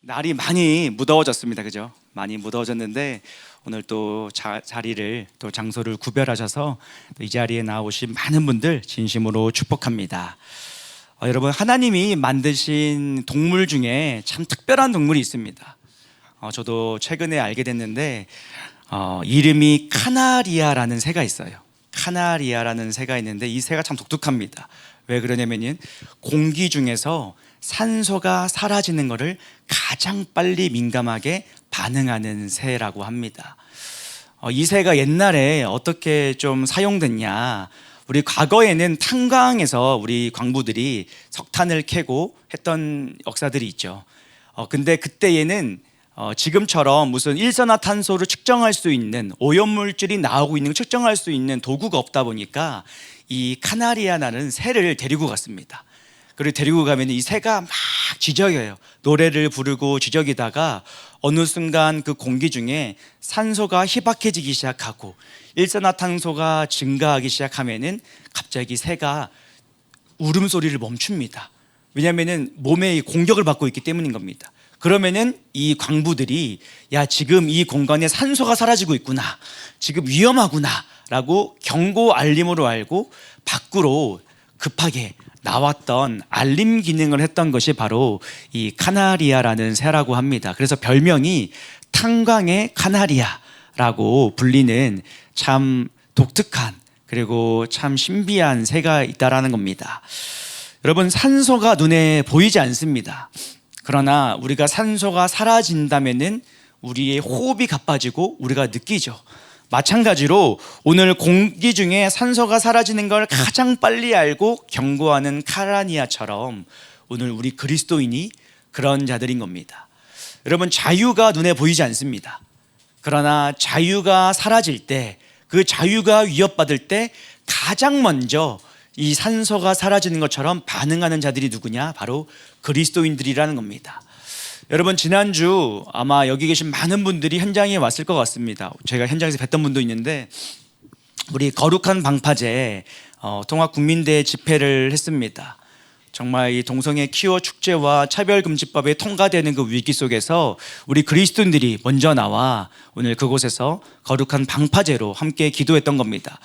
날이 많이 무더워졌습니다. 그죠? 많이 무더워졌는데 오늘 또 자리를 또 장소를 구별하셔서 또 이 자리에 나오신 많은 분들 진심으로 축복합니다. 여러분, 하나님이 만드신 동물 중에 참 특별한 동물이 있습니다. 저도 최근에 알게 됐는데 이름이 카나리아라는 새가 있어요. 카나리아라는 새가 있는데 이 새가 참 독특합니다. 왜 그러냐면요, 공기 중에서 산소가 사라지는 것을 가장 빨리 민감하게 반응하는 새라고 합니다. 이 새가 옛날에 어떻게 좀 사용됐냐, 우리 과거에는 탄광에서 우리 광부들이 석탄을 캐고 했던 역사들이 있죠. 근데 그때에는 지금처럼 무슨 일산화탄소를 측정할 수 있는 오염물질이 나오고 있는 걸 측정할 수 있는 도구가 없다 보니까 이 카나리아라는 새를 데리고 갔습니다. 그리고 데리고 가면 이 새가 막 지저귀어요. 노래를 부르고 지저귀다가 어느 순간 그 공기 중에 산소가 희박해지기 시작하고 일산화탄소가 증가하기 시작하면은 갑자기 새가 울음소리를 멈춥니다. 왜냐하면은 몸에 공격을 받고 있기 때문인 겁니다. 그러면은 이 광부들이 야, 지금 이 공간에 산소가 사라지고 있구나, 지금 위험하구나 라고 경고 알림으로 알고 밖으로 급하게 나왔던 알림 기능을 했던 것이 바로 이 카나리아라는 새라고 합니다. 그래서 별명이 탄광의 카나리아라고 불리는 참 독특한, 그리고 참 신비한 새가 있다라는 겁니다. 여러분, 산소가 눈에 보이지 않습니다. 그러나 우리가 산소가 사라진다면은 우리의 호흡이 가빠지고 우리가 느끼죠. 마찬가지로 오늘 공기 중에 산소가 사라지는 걸 가장 빨리 알고 경고하는 카나리아처럼 오늘 우리 그리스도인이 그런 자들인 겁니다. 여러분, 자유가 눈에 보이지 않습니다. 그러나 자유가 사라질 때, 그 자유가 위협받을 때 가장 먼저 이 산소가 사라지는 것처럼 반응하는 자들이 누구냐? 바로 그리스도인들이라는 겁니다. 여러분, 지난주 아마 여기 계신 많은 분들이 현장에 왔을 것 같습니다. 제가 현장에서 뵀던 분도 있는데 우리 거룩한 방파제 통합국민대회 집회를 했습니다. 정말 이 동성애 퀴어 축제와 차별금지법에 통과되는 그 위기 속에서 우리 그리스도인들이 먼저 나와 오늘 그곳에서 거룩한 방파제로 함께 기도했던 겁니다.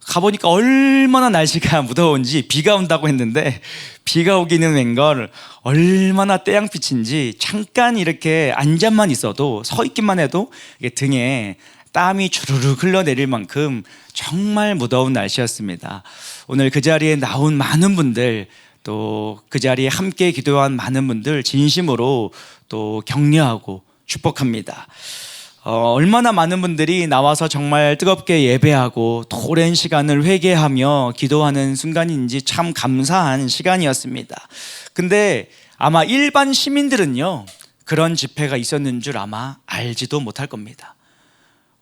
가보니까 얼마나 날씨가 무더운지, 비가 온다고 했는데 비가 오기는 웬걸 얼마나 태양빛인지 잠깐 이렇게 앉아만 있어도, 서 있기만 해도 등에 땀이 주르륵 흘러내릴 만큼 정말 무더운 날씨였습니다. 오늘 그 자리에 나온 많은 분들, 또 그 자리에 함께 기도한 많은 분들 진심으로 또 격려하고 축복합니다. 얼마나 많은 분들이 나와서 정말 뜨겁게 예배하고 또 오랜 시간을 회개하며 기도하는 순간인지 참 감사한 시간이었습니다. 근데 아마 일반 시민들은요, 그런 집회가 있었는 줄 아마 알지도 못할 겁니다.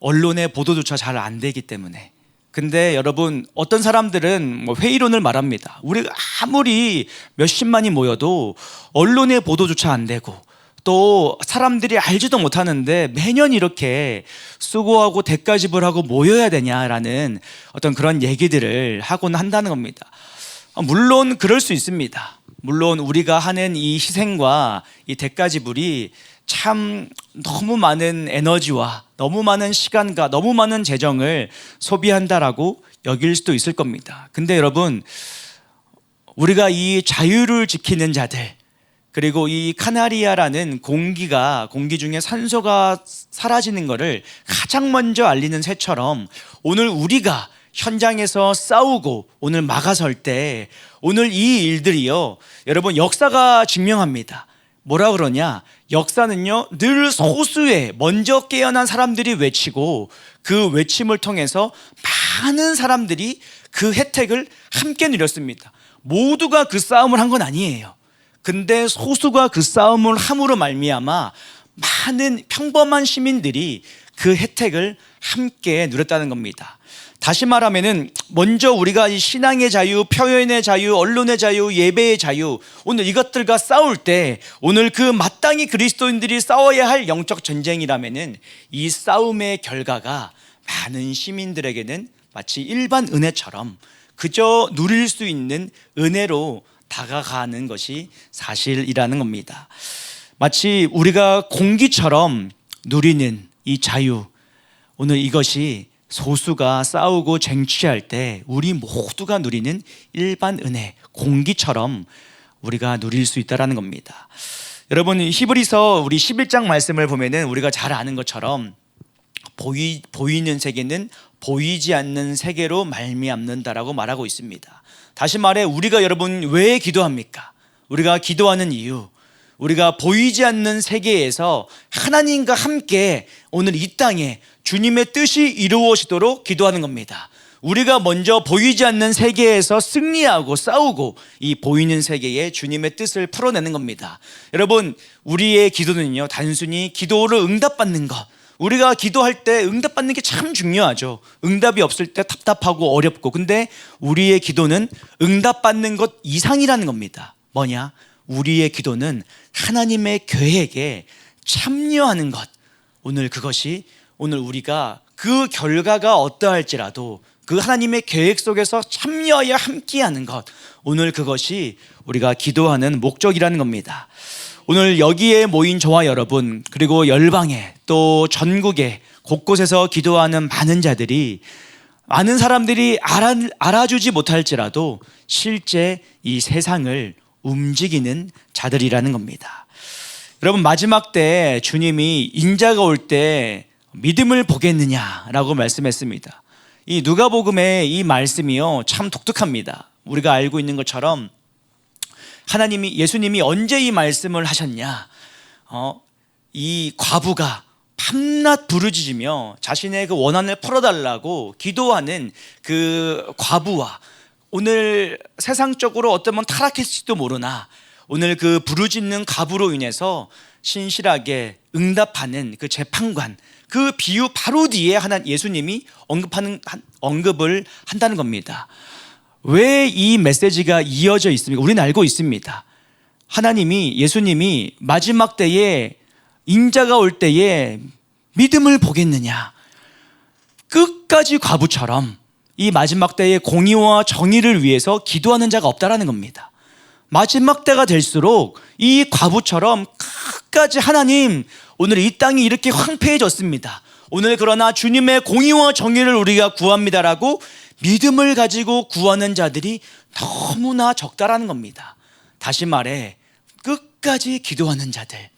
언론의 보도조차 잘 안 되기 때문에. 근데 여러분, 어떤 사람들은 회의론을 말합니다. 우리가 아무리 몇십만이 모여도 언론의 보도조차 안 되고 또 사람들이 알지도 못하는데 매년 이렇게 수고하고 대가 지불하고 모여야 되냐라는 어떤 그런 얘기들을 하곤 한다는 겁니다. 물론 그럴 수 있습니다. 물론 우리가 하는 이 희생과 이 대가 지불이 참 너무 많은 에너지와 너무 많은 시간과 너무 많은 재정을 소비한다라고 여길 수도 있을 겁니다. 근데 여러분, 우리가 이 자유를 지키는 자들, 그리고 이 카나리아라는 공기 중에 산소가 사라지는 것을 가장 먼저 알리는 새처럼 오늘 우리가 현장에서 싸우고 오늘 막아설 때 오늘 이 일들이요, 여러분, 역사가 증명합니다. 뭐라 그러냐? 역사는요, 늘 소수의 먼저 깨어난 사람들이 외치고 그 외침을 통해서 많은 사람들이 그 혜택을 함께 누렸습니다. 모두가 그 싸움을 한 건 아니에요. 근데 소수가 그 싸움을 함으로 말미암아 많은 평범한 시민들이 그 혜택을 함께 누렸다는 겁니다. 다시 말하면은 먼저 우리가 이 신앙의 자유, 표현의 자유, 언론의 자유, 예배의 자유, 오늘 이것들과 싸울 때 오늘 그 마땅히 그리스도인들이 싸워야 할 영적 전쟁이라면은 이 싸움의 결과가 많은 시민들에게는 마치 일반 은혜처럼 그저 누릴 수 있는 은혜로 다가가는 것이 사실이라는 겁니다. 마치 우리가 공기처럼 누리는 이 자유, 오늘 이것이 소수가 싸우고 쟁취할 때 우리 모두가 누리는 일반 은혜, 공기처럼 우리가 누릴 수 있다는 겁니다. 여러분, 히브리서 우리 11장 말씀을 보면은 우리가 잘 아는 것처럼 보이는 세계는 보이지 않는 세계로 말미암는다라고 말하고 있습니다. 다시 말해, 우리가 여러분 왜 기도합니까? 우리가 기도하는 이유, 우리가 보이지 않는 세계에서 하나님과 함께 오늘 이 땅에 주님의 뜻이 이루어지도록 기도하는 겁니다. 우리가 먼저 보이지 않는 세계에서 승리하고 싸우고 이 보이는 세계에 주님의 뜻을 풀어내는 겁니다. 여러분, 우리의 기도는요, 단순히 기도를 응답받는 것, 우리가 기도할 때 응답받는 게 참 중요하죠. 응답이 없을 때 답답하고 어렵고, 근데 우리의 기도는 응답받는 것 이상이라는 겁니다. 뭐냐? 우리의 기도는 하나님의 계획에 참여하는 것. 오늘 그것이, 오늘 우리가 그 결과가 어떠할지라도 그 하나님의 계획 속에서 참여하여 함께하는 것, 오늘 그것이 우리가 기도하는 목적이라는 겁니다. 오늘 여기에 모인 저와 여러분, 그리고 열방에 또 전국에 곳곳에서 기도하는 많은 자들이, 많은 사람들이 알아주지 못할지라도 실제 이 세상을 움직이는 자들이라는 겁니다. 여러분, 마지막 때 주님이 인자가 올 때 믿음을 보겠느냐라고 말씀했습니다. 이 누가복음의 이 말씀이요, 참 독특합니다. 우리가 알고 있는 것처럼 예수님이 언제 이 말씀을 하셨냐? 이 과부가 밤낮 부르짖으며 자신의 그 원한을 풀어달라고 기도하는 그 과부와, 오늘 세상적으로 어쩌면 타락했을지도 모르나 오늘 그 부르짖는 과부로 인해서 신실하게 응답하는 그 재판관, 그 비유 바로 뒤에 예수님이 언급을 한다는 겁니다. 왜 이 메시지가 이어져 있습니까? 우리는 알고 있습니다. 예수님이 마지막 때에, 인자가 올 때에 믿음을 보겠느냐? 끝까지 과부처럼 이 마지막 때의 공의와 정의를 위해서 기도하는 자가 없다라는 겁니다. 마지막 때가 될수록 이 과부처럼 끝까지 하나님, 오늘 이 땅이 이렇게 황폐해졌습니다. 오늘 그러나 주님의 공의와 정의를 우리가 구합니다라고 믿음을 가지고 구하는 자들이 너무나 적다라는 겁니다. 다시 말해, 끝까지 기도하는 자들.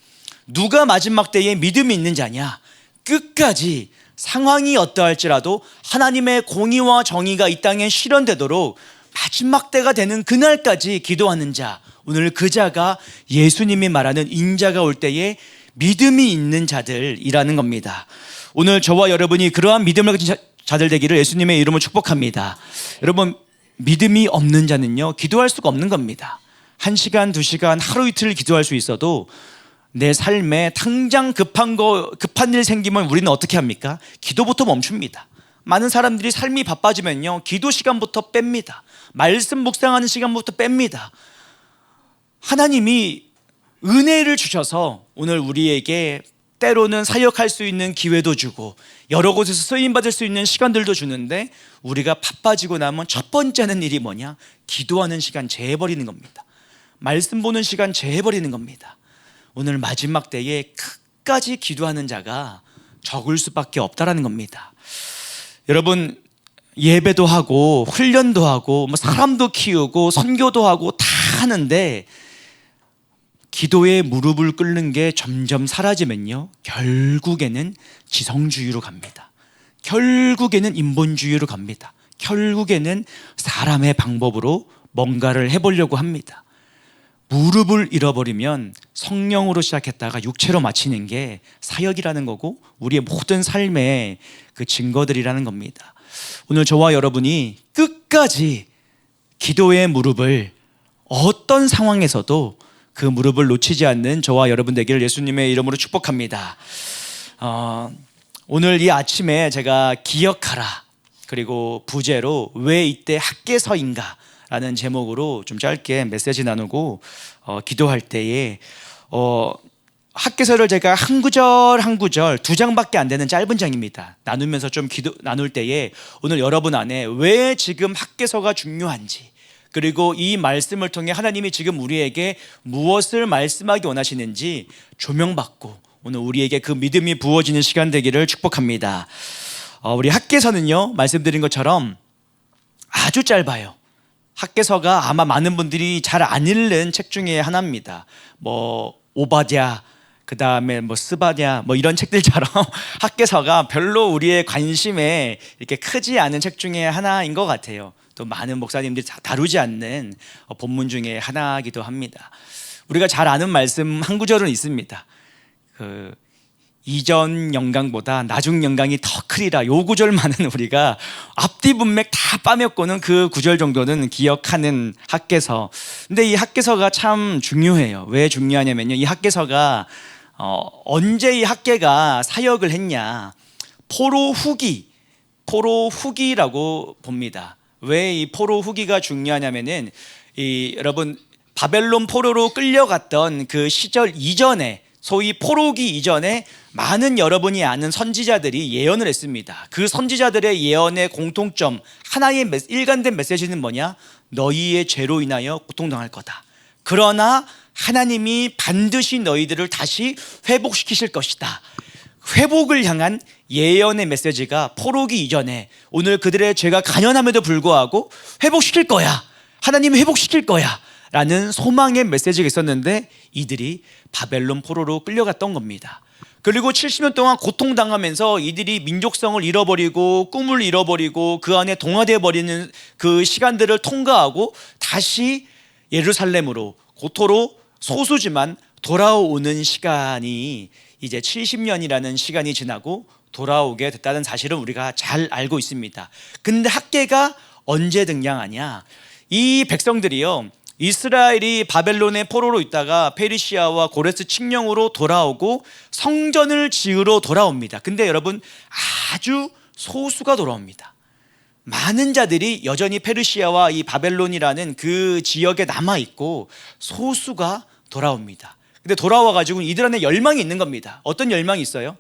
누가 마지막 때에 믿음이 있는 자냐? 끝까지 상황이 어떠할지라도 하나님의 공의와 정의가 이 땅에 실현되도록 마지막 때가 되는 그날까지 기도하는 자, 오늘 그 자가 예수님이 말하는 인자가 올 때에 믿음이 있는 자들이라는 겁니다. 오늘 저와 여러분이 그러한 믿음을 가진 자들 되기를 예수님의 이름으로 축복합니다. 여러분, 믿음이 없는 자는요, 기도할 수가 없는 겁니다. 1시간, 2시간, 하루 이틀 기도할 수 있어도 내 삶에 당장 급한 일 생기면 우리는 어떻게 합니까? 기도부터 멈춥니다. 많은 사람들이 삶이 바빠지면요, 기도 시간부터 뺍니다. 말씀 묵상하는 시간부터 뺍니다. 하나님이 은혜를 주셔서 오늘 우리에게 때로는 사역할 수 있는 기회도 주고 여러 곳에서 쓰임받을 수 있는 시간들도 주는데, 우리가 바빠지고 나면 첫 번째 하는 일이 뭐냐? 기도하는 시간 제해버리는 겁니다. 말씀 보는 시간 제해버리는 겁니다. 오늘 마지막 때에 끝까지 기도하는 자가 적을 수밖에 없다라는 겁니다. 여러분, 예배도 하고 훈련도 하고 사람도 키우고 선교도 하고 다 하는데 기도에 무릎을 꿇는 게 점점 사라지면요, 결국에는 지성주의로 갑니다. 결국에는 인본주의로 갑니다. 결국에는 사람의 방법으로 뭔가를 해보려고 합니다. 무릎을 잃어버리면 성령으로 시작했다가 육체로 마치는 게 사역이라는 거고 우리의 모든 삶의 그 증거들이라는 겁니다. 오늘 저와 여러분이 끝까지 기도의 무릎을 어떤 상황에서도 그 무릎을 놓치지 않는 저와 여러분 되기를 예수님의 이름으로 축복합니다. 오늘 이 아침에 제가 기억하라, 그리고 부제로 왜 이때 학개서인가 라는 제목으로 좀 짧게 메시지 나누고 기도할 때에 학개서를 제가 한 구절 한 구절 2장밖에 안 되는 짧은 장입니다. 나누면서 좀 나눌 때에 오늘 여러분 안에 왜 지금 학개서가 중요한지, 그리고 이 말씀을 통해 하나님이 지금 우리에게 무엇을 말씀하기 원하시는지 조명받고 오늘 우리에게 그 믿음이 부어지는 시간 되기를 축복합니다. 우리 학개서는요, 말씀드린 것처럼 아주 짧아요. 학개서가 아마 많은 분들이 잘 안 읽는 책 중에 하나입니다. 뭐 오바댜, 그 다음에 뭐 스바냐, 뭐 이런 책들처럼 학개서가 별로 우리의 관심에 이렇게 크지 않은 책 중에 하나인 것 같아요. 또 많은 목사님들이 다루지 않는 본문 중에 하나이기도 합니다. 우리가 잘 아는 말씀 한 구절은 있습니다. 이전 영광보다 나중 영광이 더 크리라. 요 구절만은 우리가 앞뒤 문맥 다 빠먹고는 그 구절 정도는 기억하는 학개서. 근데 이 학개서가 참 중요해요. 왜 중요하냐면요, 이 학개서가 언제 이 학개가 사역을 했냐, 포로 후기라고 봅니다. 왜 이 포로 후기가 중요하냐면은 여러분 바벨론 포로로 끌려갔던 그 시절 이전에, 소위 포로기 이전에 많은 여러분이 아는 선지자들이 예언을 했습니다. 그 선지자들의 예언의 공통점, 하나의 일관된 메시지는 뭐냐? 너희의 죄로 인하여 고통당할 거다. 그러나 하나님이 반드시 너희들을 다시 회복시키실 것이다. 회복을 향한 예언의 메시지가 포로기 이전에 오늘 그들의 죄가 간연함에도 불구하고 회복시킬 거야, 하나님이 회복시킬 거야 라는 소망의 메시지가 있었는데 이들이 바벨론 포로로 끌려갔던 겁니다. 그리고 70년 동안 고통당하면서 이들이 민족성을 잃어버리고 꿈을 잃어버리고 그 안에 동화되어 버리는 그 시간들을 통과하고 다시 예루살렘으로, 고토로 소수지만 돌아오는 시간이 이제 70년이라는 시간이 지나고 돌아오게 됐다는 사실은 우리가 잘 알고 있습니다. 근데 학개가 언제 등장하냐? 이 백성들이요, 이스라엘이 바벨론의 포로로 있다가 페르시아와 고레스 칙령으로 돌아오고 성전을 지으러 돌아옵니다. 근데 여러분, 아주 소수가 돌아옵니다. 많은 자들이 여전히 페르시아와 이 바벨론이라는 그 지역에 남아있고 소수가 돌아옵니다. 근데 돌아와가지고 이들 안에 열망이 있는 겁니다. 어떤 열망이 있어요?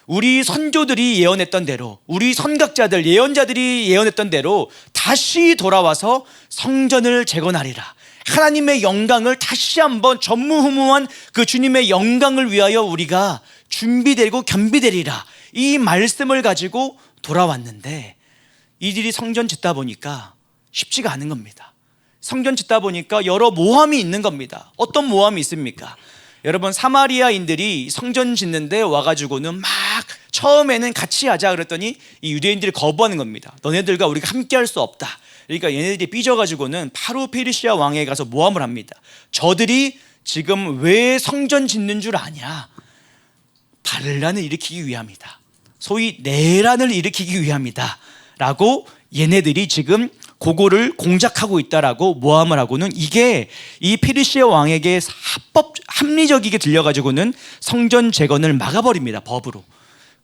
우리 선조들이 예언했던 대로, 우리 선각자들, 예언자들이 예언했던 대로 다시 돌아와서 성전을 재건하리라. 하나님의 영광을 다시 한번 전무후무한 그 주님의 영광을 위하여 우리가 준비되고 겸비되리라. 이 말씀을 가지고 돌아왔는데 이들이 성전 짓다 보니까 쉽지가 않은 겁니다. 성전 짓다 보니까 여러 모함이 있는 겁니다. 어떤 모함이 있습니까? 여러분, 사마리아인들이 성전 짓는데 와가지고는 막 처음에는 같이 하자 그랬더니 이 유대인들이 거부하는 겁니다. 너네들과 우리가 함께 할 수 없다. 그러니까 얘네들이 삐져가지고는 바로 페르시아 왕에 가서 모함을 합니다. 저들이 지금 왜 성전 짓는 줄 아냐? 반란을 일으키기 위함이다. 소위 내란을 일으키기 위함이다 라고 얘네들이 지금 그거를 공작하고 있다라고 모함을 하고는, 이게 이 페르시아 왕에게 합리적이게 들려가지고는 성전 재건을 막아버립니다, 법으로.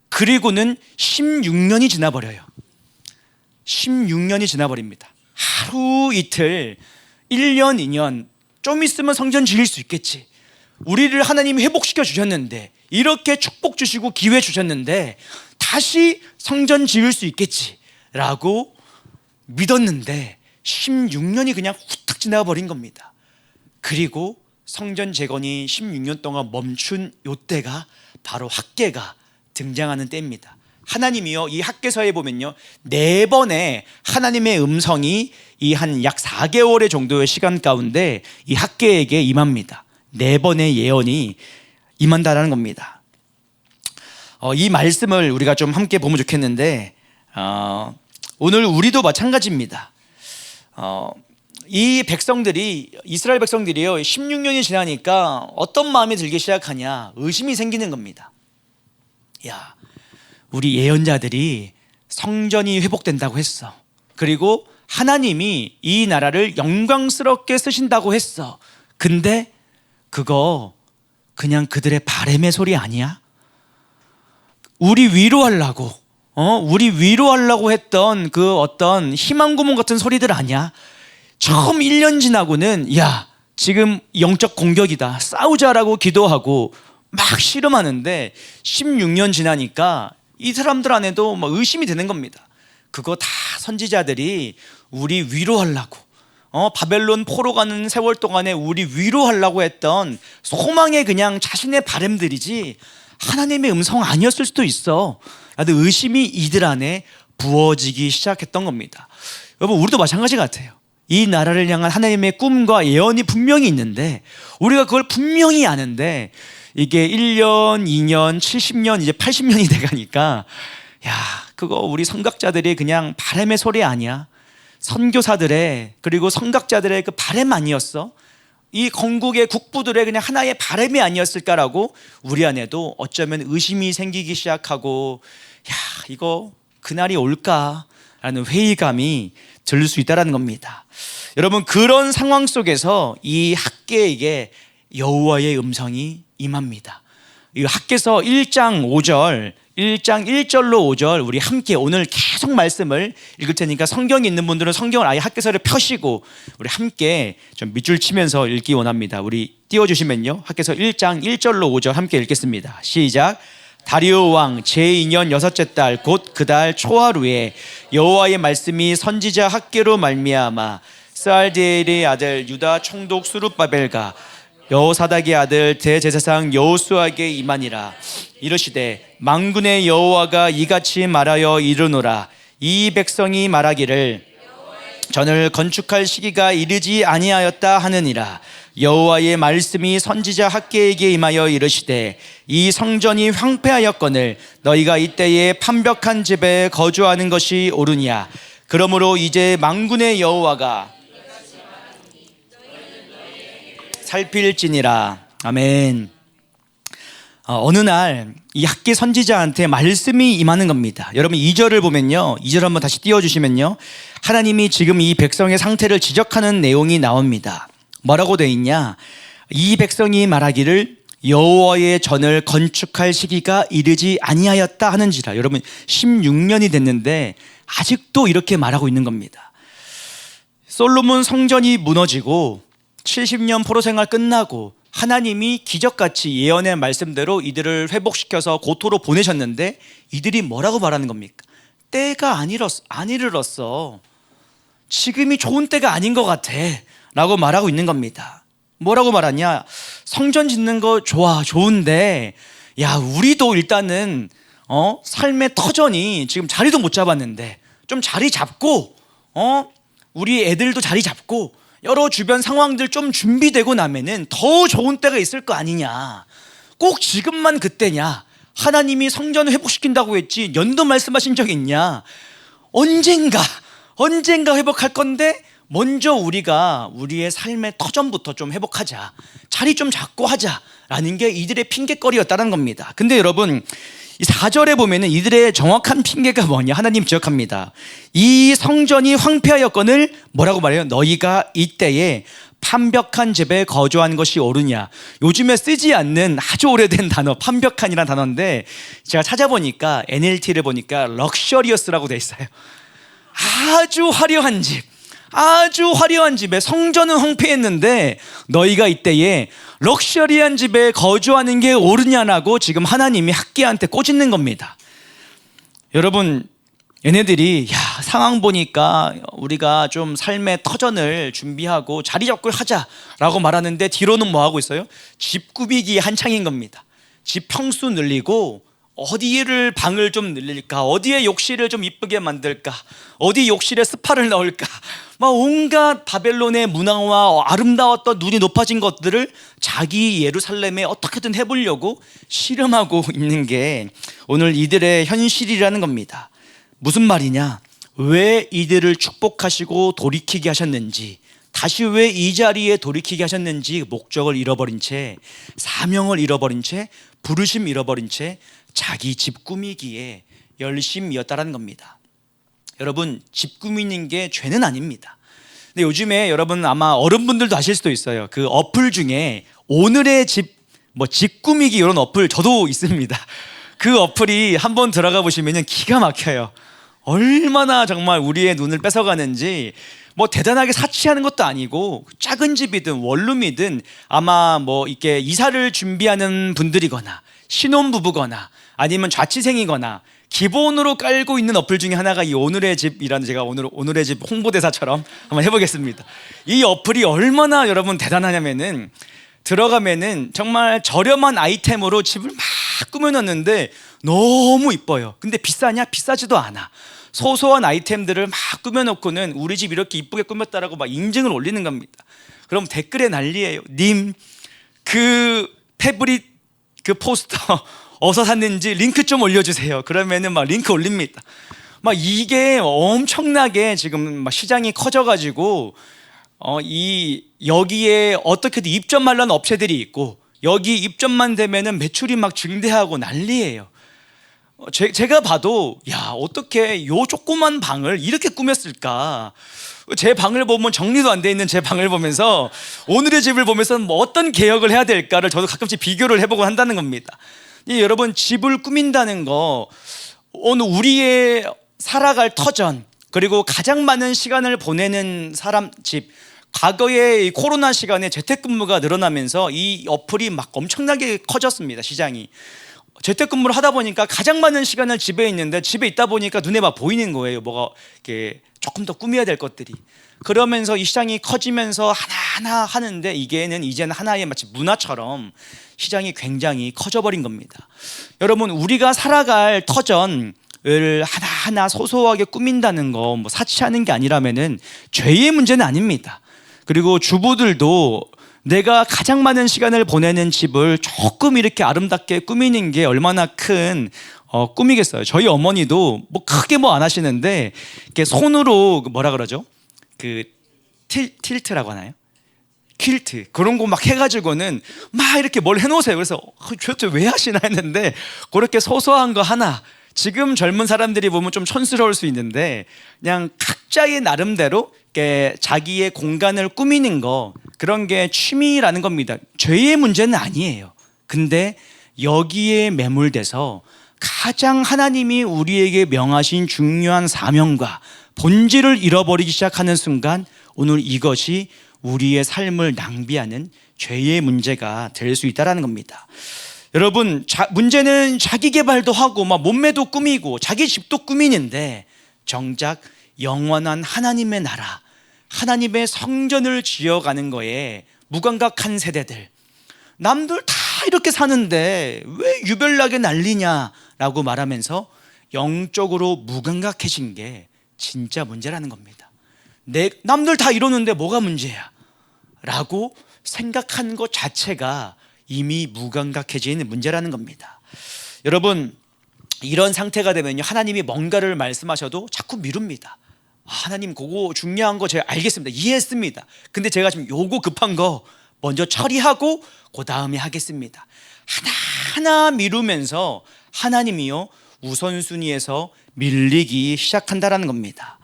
그리고는 16년이 지나버려요. 16년이 지나버립니다. 하루 이틀, 1년, 2년, 좀 있으면 성전 지을 수 있겠지. 우리를 하나님이 회복시켜 주셨는데, 이렇게 축복 주시고 기회 주셨는데 다시 성전 지을 수 있겠지 라고 믿었는데 16년이 그냥 후딱 지나버린 겁니다. 그리고 성전 재건이 16년 동안 멈춘 요때가 바로 학개가 등장하는 때입니다. 하나님이요, 이 학개서에 보면요, 4번의 하나님의 음성이 이 한 약 4개월의 정도의 시간 가운데 이 학개에게 임합니다. 4번의 예언이 임한다라는 겁니다. 이 말씀을 우리가 좀 함께 보면 좋겠는데, 오늘 우리도 마찬가지입니다. 이 백성들이, 이스라엘 백성들이요, 16년이 지나니까 어떤 마음이 들기 시작하냐? 의심이 생기는 겁니다. 야, 우리 예언자들이 성전이 회복된다고 했어. 그리고 하나님이 이 나라를 영광스럽게 쓰신다고 했어. 근데 그거 그냥 그들의 바램의 소리 아니야? 우리 위로하려고 했던 그 어떤 희망 고문 같은 소리들 아니야? 처음 1년 지나고는 야, 지금 영적 공격이다, 싸우자라고 기도하고 막 씨름하는데 16년 지나니까 이 사람들 안에도 막 의심이 되는 겁니다. 그거 다 선지자들이 우리 위로하려고, 바벨론 포로 가는 세월 동안에 우리 위로하려고 했던 소망의 그냥 자신의 바램들이지 하나님의 음성 아니었을 수도 있어 라는 의심이 이들 안에 부어지기 시작했던 겁니다. 여러분, 우리도 마찬가지 같아요. 이 나라를 향한 하나님의 꿈과 예언이 분명히 있는데 우리가 그걸 분명히 아는데 이게 1년, 2년, 70년, 이제 80년이 돼가니까 야, 그거 우리 선각자들이 그냥 바람의 소리 아니야. 선교사들의 그리고 선각자들의 그 바람 아니었어? 이 건국의 국부들의 그냥 하나의 바람이 아니었을까라고 우리 안에도 어쩌면 의심이 생기기 시작하고 야, 이거 그날이 올까라는 회의감이 들 수 있다는 겁니다. 여러분, 그런 상황 속에서 이 학개에게 여호와의 음성이 임합니다. 이 학개서 1장 5절 1장 1절로 5절 우리 함께 오늘 계속 말씀을 읽을 테니까 성경이 있는 분들은 성경을 아예 학개서를 펴시고 우리 함께 좀 밑줄 치면서 읽기 원합니다. 우리 띄워주시면요, 학개서 1장 1절로 5절 함께 읽겠습니다. 시작. 다리오 왕 제2년 여섯째 달 곧 그 달 초하루에 여호와의 말씀이 선지자 학개로 말미암아 스알디엘의 아들 유다 총독 수룹바벨과 여호사닥의 아들 대제사장 여호수아에게 임하니라. 이르시되 만군의 여호와가 이같이 말하여 이르노라. 이 백성이 말하기를 전을 건축할 시기가 이르지 아니하였다 하느니라. 여호와의 말씀이 선지자 학개에게 임하여 이르시되 이 성전이 황폐하였거늘 너희가 이때에 판벽한 집에 거주하는 것이 옳으냐. 그러므로 이제 만군의 여호와가 살필지니라. 아멘. 어느 날 이 학개 선지자한테 말씀이 임하는 겁니다. 여러분, 2절을 보면요, 2절 한번 다시 띄워주시면요, 하나님이 지금 이 백성의 상태를 지적하는 내용이 나옵니다. 뭐라고 돼 있냐? 이 백성이 말하기를 여호와의 전을 건축할 시기가 이르지 아니하였다 하는지라. 여러분, 16년이 됐는데 아직도 이렇게 말하고 있는 겁니다. 솔로몬 성전이 무너지고 70년 포로 생활 끝나고 하나님이 기적같이 예언의 말씀대로 이들을 회복시켜서 고토로 보내셨는데 이들이 뭐라고 말하는 겁니까? 때가 안 이르렀어. 지금이 좋은 때가 아닌 것 같아 라고 말하고 있는 겁니다. 뭐라고 말하냐? 성전 짓는 거 좋은데 야, 우리도 일단은 삶의 터전이 지금 자리도 못 잡았는데 좀 자리 잡고 우리 애들도 자리 잡고 여러 주변 상황들 좀 준비되고 나면은 더 좋은 때가 있을 거 아니냐. 꼭 지금만 그때냐. 하나님이 성전을 회복시킨다고 했지 연도 말씀하신 적 있냐. 언젠가 회복할 건데 먼저 우리가 우리의 삶의 터전부터 좀 회복하자, 자리 좀 잡고 하자라는 게 이들의 핑계거리였다는 겁니다. 근데 여러분, 이 4절에 보면은 이들의 정확한 핑계가 뭐냐? 하나님 지적합니다. 이 성전이 황폐하였거늘 뭐라고 말해요? 너희가 이때에 판벽한 집에 거주한 것이 옳으냐. 요즘에 쓰지 않는 아주 오래된 단어, 판벽한이라는 단어인데 제가 찾아보니까 NLT를 보니까 럭셔리어스라고 돼 있어요. 아주 화려한 집에 성전은 황폐했는데 너희가 이때에 럭셔리한 집에 거주하는 게 옳으냐라고 지금 하나님이 학개한테 꼬집는 겁니다. 여러분, 얘네들이 상황 보니까 우리가 좀 삶의 터전을 준비하고 자리 잡고 하자라고 말하는데 뒤로는 뭐 하고 있어요? 집 꾸미기 한창인 겁니다. 집 평수 늘리고 어디를 방을 좀 늘릴까? 어디에 욕실을 좀 이쁘게 만들까? 어디 욕실에 스파를 넣을까? 막 온갖 바벨론의 문화와 아름다웠던 눈이 높아진 것들을 자기 예루살렘에 어떻게든 해보려고 실험하고 있는 게 오늘 이들의 현실이라는 겁니다. 무슨 말이냐? 왜 이들을 축복하시고 돌이키게 하셨는지, 다시 왜 이 자리에 돌이키게 하셨는지 목적을 잃어버린 채, 사명을 잃어버린 채, 부르심 잃어버린 채 자기 집 꾸미기에 열심이었다는 겁니다. 여러분, 집 꾸미는 게 죄는 아닙니다. 근데 요즘에 여러분 아마 어른분들도 아실 수도 있어요. 그 어플 중에 오늘의 집 꾸미기 이런 어플 저도 있습니다. 그 어플이 한번 들어가 보시면 기가 막혀요. 얼마나 정말 우리의 눈을 뺏어가는지. 대단하게 사치하는 것도 아니고 작은 집이든 원룸이든 아마 이렇게 이사를 준비하는 분들이거나 신혼부부거나 아니면 자취생이거나 기본으로 깔고 있는 어플 중에 하나가 이 오늘의 집이라는, 제가 오늘의 집 홍보대사처럼 한번 해보겠습니다. 이 어플이 얼마나 여러분 대단하냐면은 들어가면은 정말 저렴한 아이템으로 집을 막 꾸며놨는데 너무 이뻐요. 근데 비싸냐? 비싸지도 않아. 소소한 아이템들을 막 꾸며놓고는 우리 집 이렇게 이쁘게 꾸몄다라고 막 인증을 올리는 겁니다. 그럼 댓글에 난리예요. 님, 그 패브릭 그 포스터 어디서 샀는지 링크 좀 올려주세요. 그러면은 막 링크 올립니다. 막 이게 엄청나게 지금 막 시장이 커져가지고 이 여기에 어떻게든 입점하려는 업체들이 있고, 여기 입점만 되면은 매출이 막 증대하고 난리예요. 제가 봐도 야, 어떻게 요 조그만 방을 이렇게 꾸몄을까? 제 방을 보면, 정리도 안 돼 있는 제 방을 보면서 오늘의 집을 보면서 뭐 어떤 개혁을 해야 될까를 저도 가끔씩 비교를 해보고 한다는 겁니다. 여러분, 집을 꾸민다는 거 오늘 우리의 살아갈 터전, 그리고 가장 많은 시간을 보내는 사람 집, 과거에 코로나 시간에 재택근무가 늘어나면서 이 어플이 막 엄청나게 커졌습니다. 시장이. 재택근무를 하다 보니까 가장 많은 시간을 집에 있는데, 집에 있다 보니까 눈에 막 보이는 거예요. 뭐가 이렇게 조금 더 꾸며야 될 것들이. 그러면서 이 시장이 커지면서 하나하나 하는데, 이제는 하나의 마치 문화처럼 시장이 굉장히 커져버린 겁니다. 여러분, 우리가 살아갈 터전을 하나하나 소소하게 꾸민다는 거 뭐 사치하는 게 아니라면은 죄의 문제는 아닙니다. 그리고 주부들도 내가 가장 많은 시간을 보내는 집을 조금 이렇게 아름답게 꾸미는 게 얼마나 큰 꿈이겠어요. 저희 어머니도 뭐 크게 뭐 안 하시는데, 이렇게 손으로 뭐라 그러죠? 그 틸트라고 하나요? 퀼트, 그런 거 막 해가지고는 막 이렇게 뭘 해놓으세요. 그래서 도대체 왜 하시나 했는데, 그렇게 소소한 거 하나, 지금 젊은 사람들이 보면 좀 촌스러울 수 있는데 그냥 각자의 나름대로 자기의 공간을 꾸미는 거, 그런 게 취미라는 겁니다. 죄의 문제는 아니에요. 근데 여기에 매몰돼서 가장 하나님이 우리에게 명하신 중요한 사명과 본질을 잃어버리기 시작하는 순간, 오늘 이것이 우리의 삶을 낭비하는 죄의 문제가 될 수 있다는 겁니다. 여러분, 문제는 자기 개발도 하고 막 몸매도 꾸미고 자기 집도 꾸미는데, 정작 영원한 하나님의 나라, 하나님의 성전을 지어가는 거에 무감각한 세대들, 남들 다 이렇게 사는데 왜 유별나게 난리냐라고 말하면서 영적으로 무감각해진 게 진짜 문제라는 겁니다. 남들 다 이러는데 뭐가 문제야? 라고 생각한 것 자체가 이미 무감각해지는 문제라는 겁니다. 여러분, 이런 상태가 되면요, 하나님이 뭔가를 말씀하셔도 자꾸 미룹니다. 하나님, 그거 중요한 거 제가 알겠습니다, 이해했습니다. 근데 제가 지금 요거 급한 거 먼저 처리하고 그 다음에 하겠습니다. 하나하나 미루면서 하나님이요, 우선순위에서 밀리기 시작한다라는 겁니다.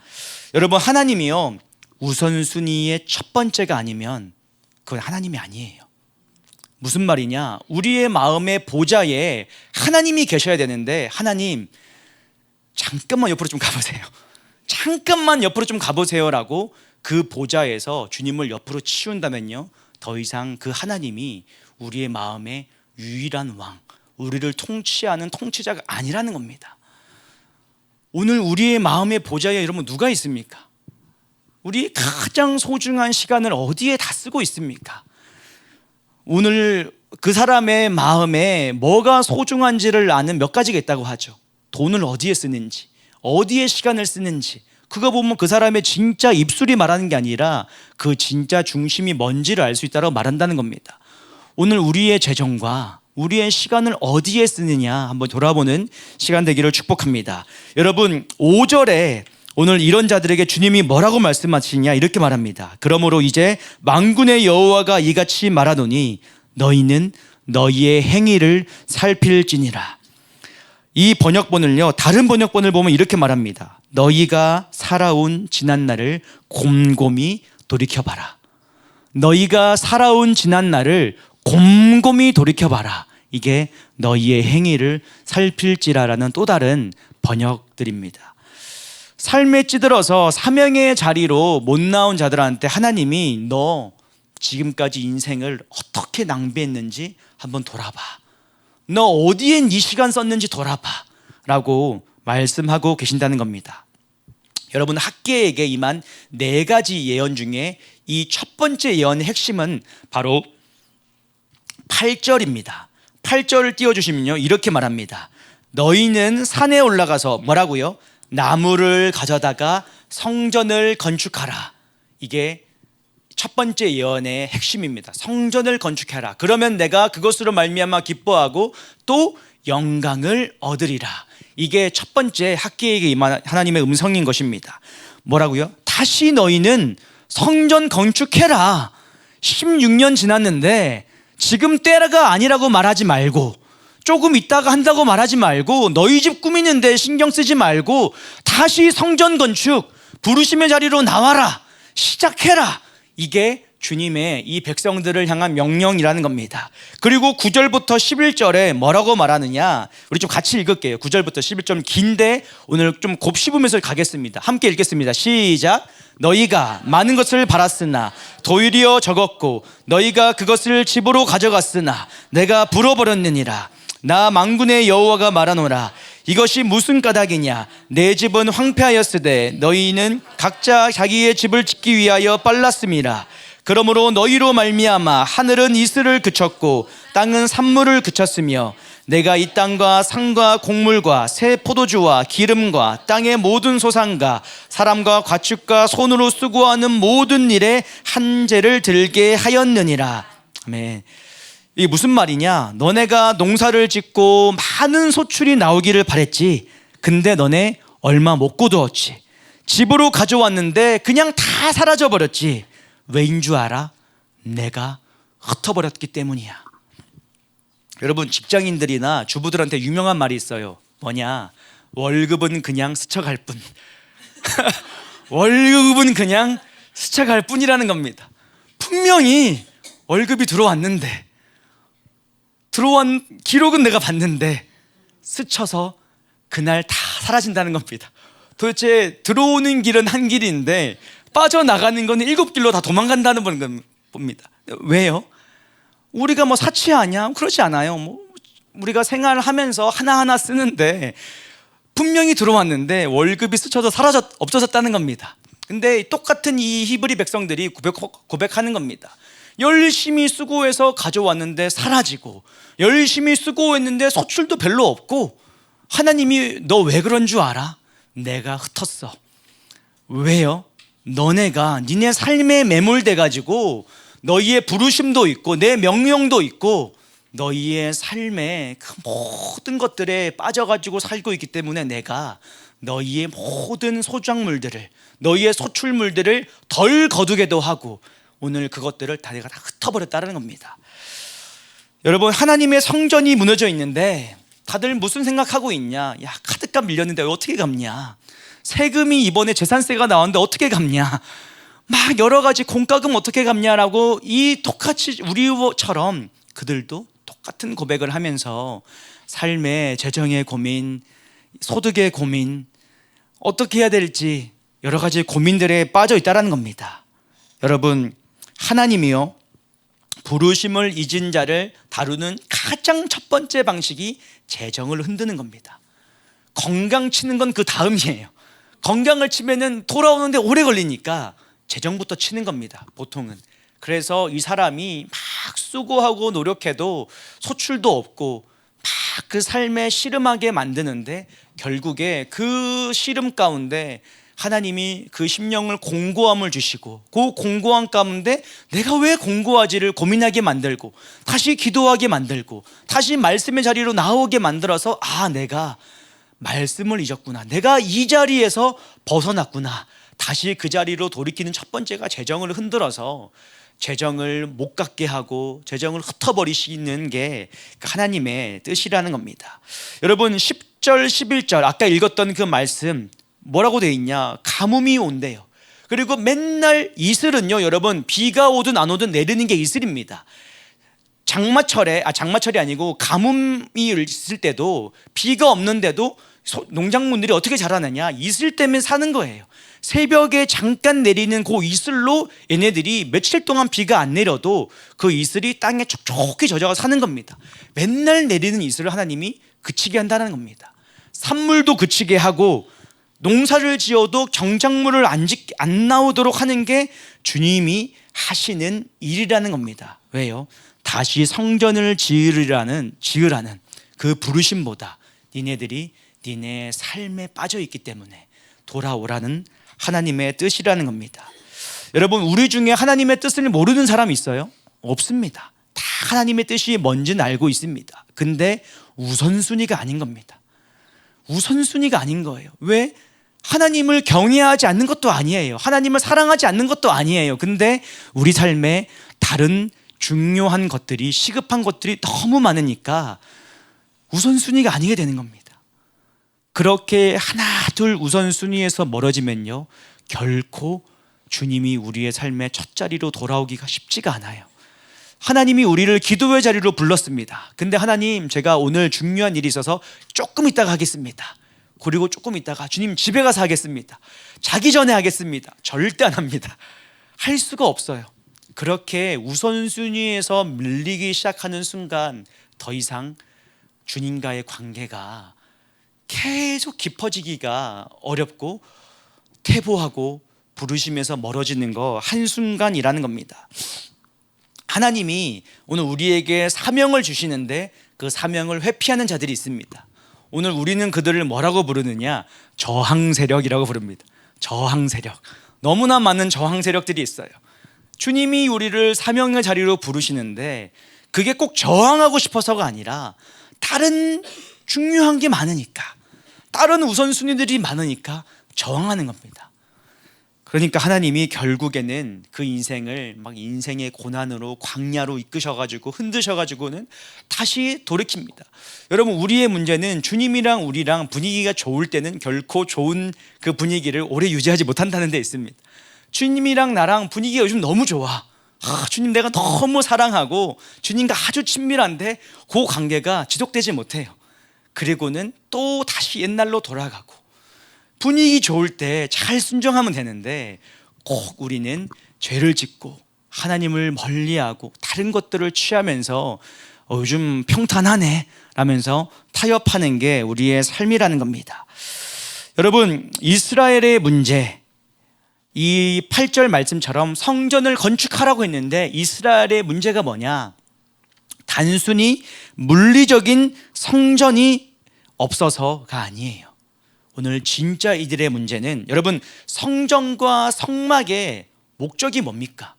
여러분, 하나님이요, 우선순위의 첫 번째가 아니면 그건 하나님이 아니에요. 무슨 말이냐? 우리의 마음의 보좌에 하나님이 계셔야 되는데, 하나님 잠깐만 옆으로 좀 가보세요, 잠깐만 옆으로 좀 가보세요라고 그 보좌에서 주님을 옆으로 치운다면요, 더 이상 그 하나님이 우리의 마음의 유일한 왕, 우리를 통치하는 통치자가 아니라는 겁니다. 오늘 우리의 마음의 보좌에 여러분 누가 있습니까? 우리 가장 소중한 시간을 어디에 다 쓰고 있습니까? 오늘 그 사람의 마음에 뭐가 소중한지를 아는 몇 가지가 있다고 하죠. 돈을 어디에 쓰는지, 어디에 시간을 쓰는지. 그거 보면 그 사람의 진짜 입술이 말하는 게 아니라 그 진짜 중심이 뭔지를 알 수 있다고 말한다는 겁니다. 오늘 우리의 재정과 우리의 시간을 어디에 쓰느냐 한번 돌아보는 시간 되기를 축복합니다. 여러분, 5절에 오늘 이런 자들에게 주님이 뭐라고 말씀하시냐, 이렇게 말합니다. 그러므로 이제 만군의 여호와가 이같이 말하노니 너희는 너희의 행위를 살필지니라. 이 번역본을요, 다른 번역본을 보면 이렇게 말합니다. 너희가 살아온 지난날을 곰곰이 돌이켜봐라. 너희가 살아온 지난날을 곰곰이 돌이켜봐라. 이게 너희의 행위를 살필지라라는 또 다른 번역들입니다. 삶에 찌들어서 사명의 자리로 못 나온 자들한테 하나님이 너 지금까지 인생을 어떻게 낭비했는지 한번 돌아봐, 너 어디에 네 시간 썼는지 돌아봐 라고 말씀하고 계신다는 겁니다. 여러분, 학계에게 임한 4가지 예언 중에 이 첫 번째 예언의 핵심은 바로 8절입니다. 8절을 띄워주시면요, 이렇게 말합니다. 너희는 산에 올라가서 뭐라고요? 나무를 가져다가 성전을 건축하라. 이게 첫 번째 예언의 핵심입니다. 성전을 건축하라. 그러면 내가 그것으로 말미암아 기뻐하고 또 영광을 얻으리라. 이게 첫 번째 학계에게 임한 하나님의 음성인 것입니다. 뭐라고요? 다시 너희는 성전 건축해라. 16년 지났는데 지금 때가 아니라고 말하지 말고, 조금 있다가 한다고 말하지 말고, 너희 집 꾸미는데 신경 쓰지 말고 다시 성전 건축, 부르심의 자리로 나와라, 시작해라. 이게 주님의 이 백성들을 향한 명령이라는 겁니다. 그리고 9절부터 11절에 뭐라고 말하느냐, 우리 좀 같이 읽을게요. 9절부터 11절 긴데 오늘 좀 곱씹으면서 가겠습니다. 함께 읽겠습니다. 시작. 너희가 많은 것을 바랐으나 도리어 적었고 너희가 그것을 집으로 가져갔으나 내가 불어버렸느니라. 나 만군의 여호와가 말하노라. 이것이 무슨 까닭이냐? 내 집은 황폐하였으되 너희는 각자 자기의 집을 짓기 위하여 빨랐음이라. 그러므로 너희로 말미암아 하늘은 이슬을 그쳤고 땅은 산물을 그쳤으며 내가 이 땅과 산과 곡물과 새 포도주와 기름과 땅의 모든 소산과 사람과 가축과 손으로 수고하는 모든 일에 한재를 들게 하였느니라. 아멘. 이게 무슨 말이냐? 너네가 농사를 짓고 많은 소출이 나오기를 바랬지. 근데 너네 얼마 못 거두었지. 집으로 가져왔는데 그냥 다 사라져 버렸지. 왜인 줄 알아? 내가 흩어버렸기 때문이야. 여러분, 직장인들이나 주부들한테 유명한 말이 있어요. 뭐냐? 월급은 그냥 스쳐갈 뿐. 월급은 그냥 스쳐갈 뿐이라는 겁니다. 분명히 월급이 들어왔는데, 들어온 기록은 내가 봤는데 스쳐서 그날 다 사라진다는 겁니다. 도대체 들어오는 길은 한 길인데 빠져나가는 건 7길로 다 도망간다는 겁니다. 왜요? 우리가 뭐 사치하냐? 그렇지 않아요. 뭐 우리가 생활하면서 하나하나 쓰는데 분명히 들어왔는데 월급이 스쳐서 없어졌다는 겁니다. 근데 똑같은 이 히브리 백성들이 고백하는 겁니다. 열심히 수고해서 가져왔는데 사라지고, 열심히 수고했는데 소출도 별로 없고, 하나님이 너 왜 그런 줄 알아? 내가 흩었어. 왜요? 너네가 니네 삶에 매몰돼 가지고 너희의 부르심도 있고 내 명령도 있고 너희의 삶에 그 모든 것들에 빠져가지고 살고 있기 때문에 내가 너희의 모든 소작물들을, 너희의 소출물들을 덜 거두게도 하고 오늘 그것들을 다 내가 다 흩어버렸다는 겁니다. 여러분, 하나님의 성전이 무너져 있는데 다들 무슨 생각하고 있냐? 야, 카드값 밀렸는데 어떻게 갚냐? 세금이 이번에 재산세가 나왔는데 어떻게 갚냐? 막 여러 가지 공과금 어떻게 갚냐라고, 이 똑같이 우리처럼 그들도 똑같은 고백을 하면서 삶의 재정의 고민, 소득의 고민, 어떻게 해야 될지 여러 가지 고민들에 빠져 있다는 겁니다. 여러분, 하나님이요, 부르심을 잊은 자를 다루는 가장 첫 번째 방식이 재정을 흔드는 겁니다. 건강 치는 건 그 다음이에요. 건강을 치면은 돌아오는데 오래 걸리니까 재정부터 치는 겁니다, 보통은. 그래서 이 사람이 막 수고하고 노력해도 소출도 없고 막 그 삶에 씨름하게 만드는데 결국에 그 씨름 가운데 하나님이 그 심령을 공고함을 주시고, 그 공고함 가운데 내가 왜 공고하지를 고민하게 만들고, 다시 기도하게 만들고, 다시 말씀의 자리로 나오게 만들어서, 아, 내가 말씀을 잊었구나, 내가 이 자리에서 벗어났구나, 다시 그 자리로 돌이키는 첫 번째가 재정을 흔들어서 재정을 못 갖게 하고 재정을 흩어버리시는 게 하나님의 뜻이라는 겁니다. 여러분, 10절 11절 아까 읽었던 그 말씀 뭐라고 되어 있냐? 가뭄이 온대요. 그리고 맨날 이슬은요, 여러분, 비가 오든 안 오든 내리는 게 이슬입니다. 장마철이 아니고 가뭄이 있을 때도, 비가 없는데도 농작물들이 어떻게 자라느냐? 이슬 때문에 사는 거예요. 새벽에 잠깐 내리는 그 이슬로 얘네들이 며칠 동안 비가 안 내려도 그 이슬이 땅에 촉촉히 젖어가 사는 겁니다. 맨날 내리는 이슬을 하나님이 그치게 한다는 겁니다. 산물도 그치게 하고 농사를 지어도 경작물을 안 나오도록 하는 게 주님이 하시는 일이라는 겁니다. 왜요? 다시 성전을 지으라는 그 부르심보다 니네들이 니네 삶에 빠져 있기 때문에 돌아오라는 하나님의 뜻이라는 겁니다. 여러분, 우리 중에 하나님의 뜻을 모르는 사람이 있어요? 없습니다. 다 하나님의 뜻이 뭔지는 알고 있습니다. 근데 우선순위가 아닌 겁니다. 우선순위가 아닌 거예요. 왜? 하나님을 경외하지 않는 것도 아니에요. 하나님을 사랑하지 않는 것도 아니에요. 근데 우리 삶에 다른 중요한 것들이, 시급한 것들이 너무 많으니까 우선순위가 아니게 되는 겁니다. 그렇게 하나 둘 우선순위에서 멀어지면요, 결코 주님이 우리의 삶의 첫 자리로 돌아오기가 쉽지가 않아요. 하나님이 우리를 기도의 자리로 불렀습니다. 근데 하나님, 제가 오늘 중요한 일이 있어서 조금 있다가 하겠습니다. 그리고 조금 있다가 주님 집에 가서 하겠습니다. 자기 전에 하겠습니다. 절대 안 합니다. 할 수가 없어요. 그렇게 우선순위에서 밀리기 시작하는 순간 더 이상 주님과의 관계가 계속 깊어지기가 어렵고 퇴보하고 부르심에서 멀어지는 거 한순간이라는 겁니다. 하나님이 오늘 우리에게 사명을 주시는데 그 사명을 회피하는 자들이 있습니다. 오늘 우리는 그들을 뭐라고 부르느냐? 저항세력이라고 부릅니다. 저항세력. 너무나 많은 저항세력들이 있어요. 주님이 우리를 사명의 자리로 부르시는데 그게 꼭 저항하고 싶어서가 아니라 다른 중요한 게 많으니까, 다른 우선순위들이 많으니까 저항하는 겁니다. 그러니까 하나님이 결국에는 그 인생을 막 인생의 고난으로 광야로 이끄셔가지고 흔드셔가지고는 다시 돌이킵니다. 여러분, 우리의 문제는 주님이랑 우리랑 분위기가 좋을 때는 결코 좋은 그 분위기를 오래 유지하지 못한다는 데 있습니다. 주님이랑 나랑 분위기가 요즘 너무 좋아. 주님 내가 너무 사랑하고 주님과 아주 친밀한데 그 관계가 지속되지 못해요. 그리고는 또 다시 옛날로 돌아가고, 분위기 좋을 때 잘 순종하면 되는데 꼭 우리는 죄를 짓고 하나님을 멀리하고 다른 것들을 취하면서 요즘 평탄하네 라면서 타협하는 게 우리의 삶이라는 겁니다. 여러분, 이스라엘의 문제, 이 8절 말씀처럼 성전을 건축하라고 했는데 이스라엘의 문제가 뭐냐? 단순히 물리적인 성전이 없어서가 아니에요. 오늘 진짜 이들의 문제는, 여러분, 성전과 성막의 목적이 뭡니까?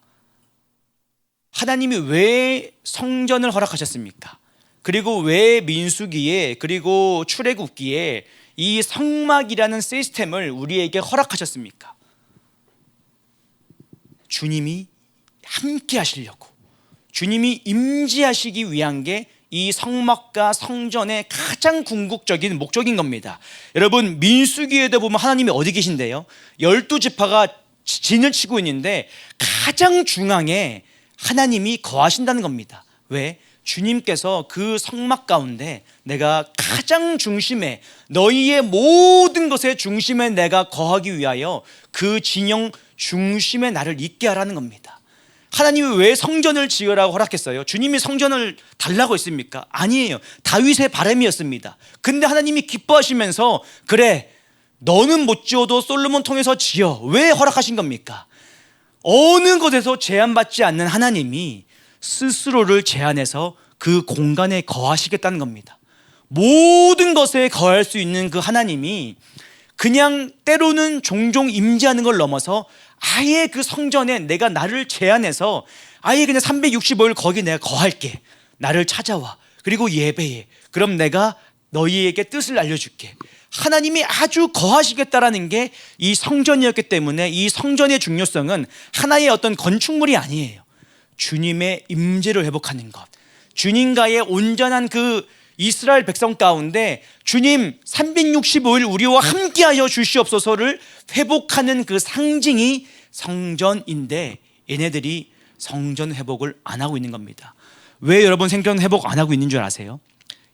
하나님이 왜 성전을 허락하셨습니까? 그리고 왜 민수기에, 그리고 출애굽기에 이 성막이라는 시스템을 우리에게 허락하셨습니까? 주님이 함께 하시려고, 주님이 임재하시기 위한 게 이 성막과 성전의 가장 궁극적인 목적인 겁니다. 여러분, 민수기에도 보면 하나님이 어디 계신데요? 12지파가 진을 치고 있는데 가장 중앙에 하나님이 거하신다는 겁니다. 왜? 주님께서 그 성막 가운데 내가 가장 중심에, 너희의 모든 것의 중심에 내가 거하기 위하여 그 진영 중심에 나를 있게 하라는 겁니다. 하나님이 왜 성전을 지으라고 허락했어요? 주님이 성전을 달라고 했습니까? 아니에요. 다윗의 바람이었습니다. 근데 하나님이 기뻐하시면서, 그래, 너는 못 지어도 솔로몬 통해서 지어. 왜 허락하신 겁니까? 어느 것에서 제한받지 않는 하나님이 스스로를 제한해서 그 공간에 거하시겠다는 겁니다. 모든 것에 거할 수 있는 그 하나님이 그냥 때로는 종종 임재하는 걸 넘어서 아예 그 성전에 내가 나를 제한해서 아예 그냥 365일 거기 내가 거할게. 나를 찾아와. 그리고 예배해. 그럼 내가 너희에게 뜻을 알려줄게. 하나님이 아주 거하시겠다라는 게 이 성전이었기 때문에 이 성전의 중요성은 하나의 어떤 건축물이 아니에요. 주님의 임재를 회복하는 것, 주님과의 온전한 그 이스라엘 백성 가운데 주님 365일 우리와 함께하여 주시옵소서를 회복하는 그 상징이 성전인데, 얘네들이 성전 회복을 안 하고 있는 겁니다. 왜 여러분 성전 회복 안 하고 있는 줄 아세요?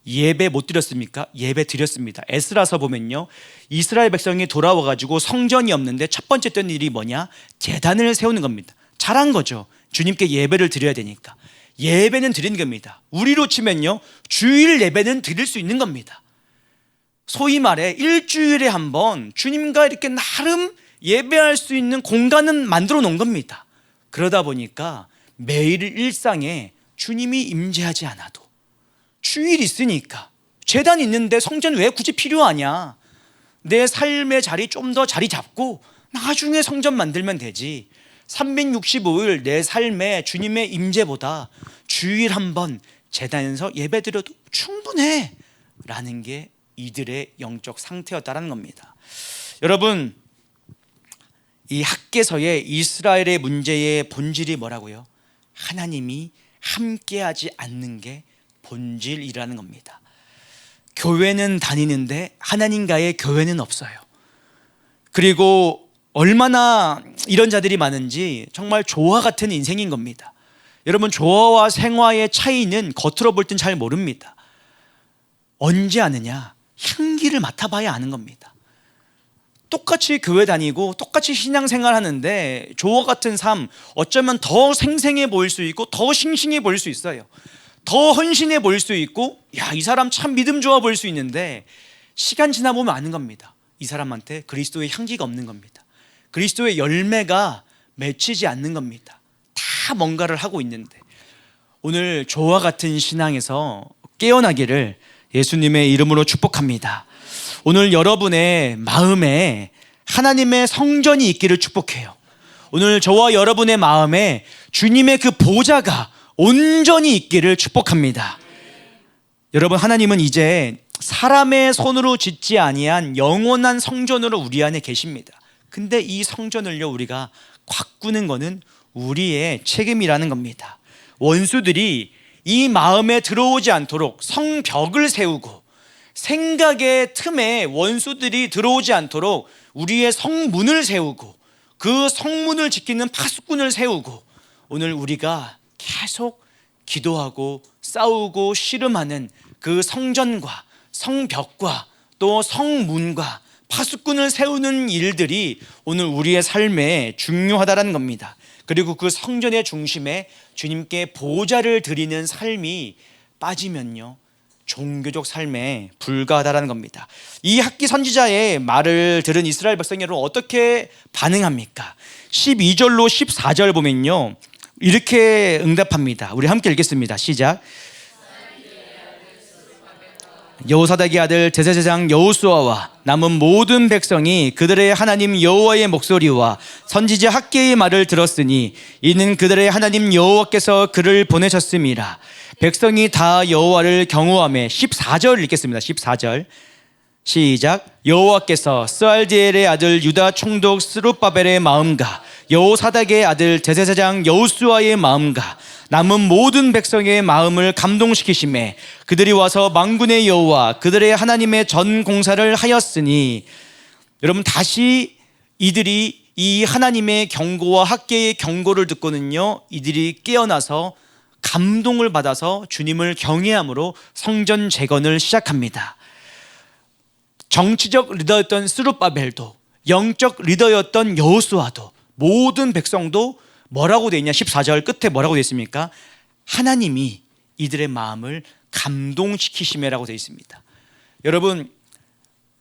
예배 못 드렸습니까? 예배 드렸습니다. 에스라서 보면요, 이스라엘 백성이 돌아와가지고 성전이 없는데 첫 번째 했던 일이 뭐냐? 제단을 세우는 겁니다. 잘한 거죠. 주님께 예배를 드려야 되니까. 예배는 드린 겁니다. 우리로 치면요, 주일 예배는 드릴 수 있는 겁니다. 소위 말해 일주일에 한 번 주님과 이렇게 나름 예배할 수 있는 공간은 만들어 놓은 겁니다. 그러다 보니까 매일 일상에 주님이 임재하지 않아도 주일 있으니까, 제단 있는데 성전 왜 굳이 필요하냐, 내 삶의 자리 좀 더 자리 잡고 나중에 성전 만들면 되지, 365일 내 삶에 주님의 임재보다 주일 한 번 제단에서 예배드려도 충분해 라는 게 이들의 영적 상태였다는 겁니다. 여러분, 이 학개서의 이스라엘의 문제의 본질이 뭐라고요? 하나님이 함께하지 않는 게 본질이라는 겁니다. 교회는 다니는데 하나님과의 교회는 없어요. 그리고 얼마나 이런 자들이 많은지 정말 조화 같은 인생인 겁니다. 여러분, 조화와 생화의 차이는 겉으로 볼 땐 잘 모릅니다. 언제 아느냐? 향기를 맡아봐야 아는 겁니다. 똑같이 교회 다니고 똑같이 신앙생활 하는데 조화 같은 삶, 어쩌면 더 생생해 보일 수 있고 더 싱싱해 보일 수 있어요. 더 헌신해 보일 수 있고, 야, 이 사람 참 믿음 좋아 보일 수 있는데 시간 지나 보면 아는 겁니다. 이 사람한테 그리스도의 향기가 없는 겁니다. 그리스도의 열매가 맺히지 않는 겁니다. 다 뭔가를 하고 있는데, 오늘 조화 같은 신앙에서 깨어나기를 예수님의 이름으로 축복합니다. 오늘 여러분의 마음에 하나님의 성전이 있기를 축복해요. 오늘 저와 여러분의 마음에 주님의 그 보좌가 온전히 있기를 축복합니다. 여러분, 하나님은 이제 사람의 손으로 짓지 아니한 영원한 성전으로 우리 안에 계십니다. 근데 이 성전을요, 우리가 가꾸는 거는 우리의 책임이라는 겁니다. 원수들이 이 마음에 들어오지 않도록 성벽을 세우고, 생각의 틈에 원수들이 들어오지 않도록 우리의 성문을 세우고, 그 성문을 지키는 파수꾼을 세우고, 오늘 우리가 계속 기도하고 싸우고 씨름하는 그 성전과 성벽과 또 성문과 파수꾼을 세우는 일들이 오늘 우리의 삶에 중요하다는 겁니다. 그리고 그 성전의 중심에 주님께 보좌를 드리는 삶이 빠지면요, 종교적 삶에 불과하다는 겁니다. 이 학기 선지자의 말을 들은 이스라엘 백성이 여러분 어떻게 반응합니까? 12절로 14절 보면요, 이렇게 응답합니다. 우리 함께 읽겠습니다. 시작. 여호사닥의 아들 제사장 여호수아와 남은 모든 백성이 그들의 하나님 여호와의 목소리와 선지자 학개의 말을 들었으니 이는 그들의 하나님 여호와께서 그를 보내셨음이라. 백성이 다 여호와를 경호하며, 14절 읽겠습니다. 14절 시작. 여호와께서 스알디엘의 아들 유다 총독 스룹바벨의 마음과 여호사닥의 아들 제사장 여호수아의 마음과 남은 모든 백성의 마음을 감동시키시매 그들이 와서 만군의 여호와 그들의 하나님의 전 공사를 하였으니, 여러분, 다시 이들이 이 하나님의 경고와 학개의 경고를 듣고는요, 이들이 깨어나서 감동을 받아서 주님을 경외함으로 성전 재건을 시작합니다. 정치적 리더였던 스룹바벨도, 영적 리더였던 여호수아도, 모든 백성도 뭐라고 되어 있냐? 14절 끝에 뭐라고 되어 있습니까? 하나님이 이들의 마음을 감동시키시매라고 되어 있습니다. 여러분,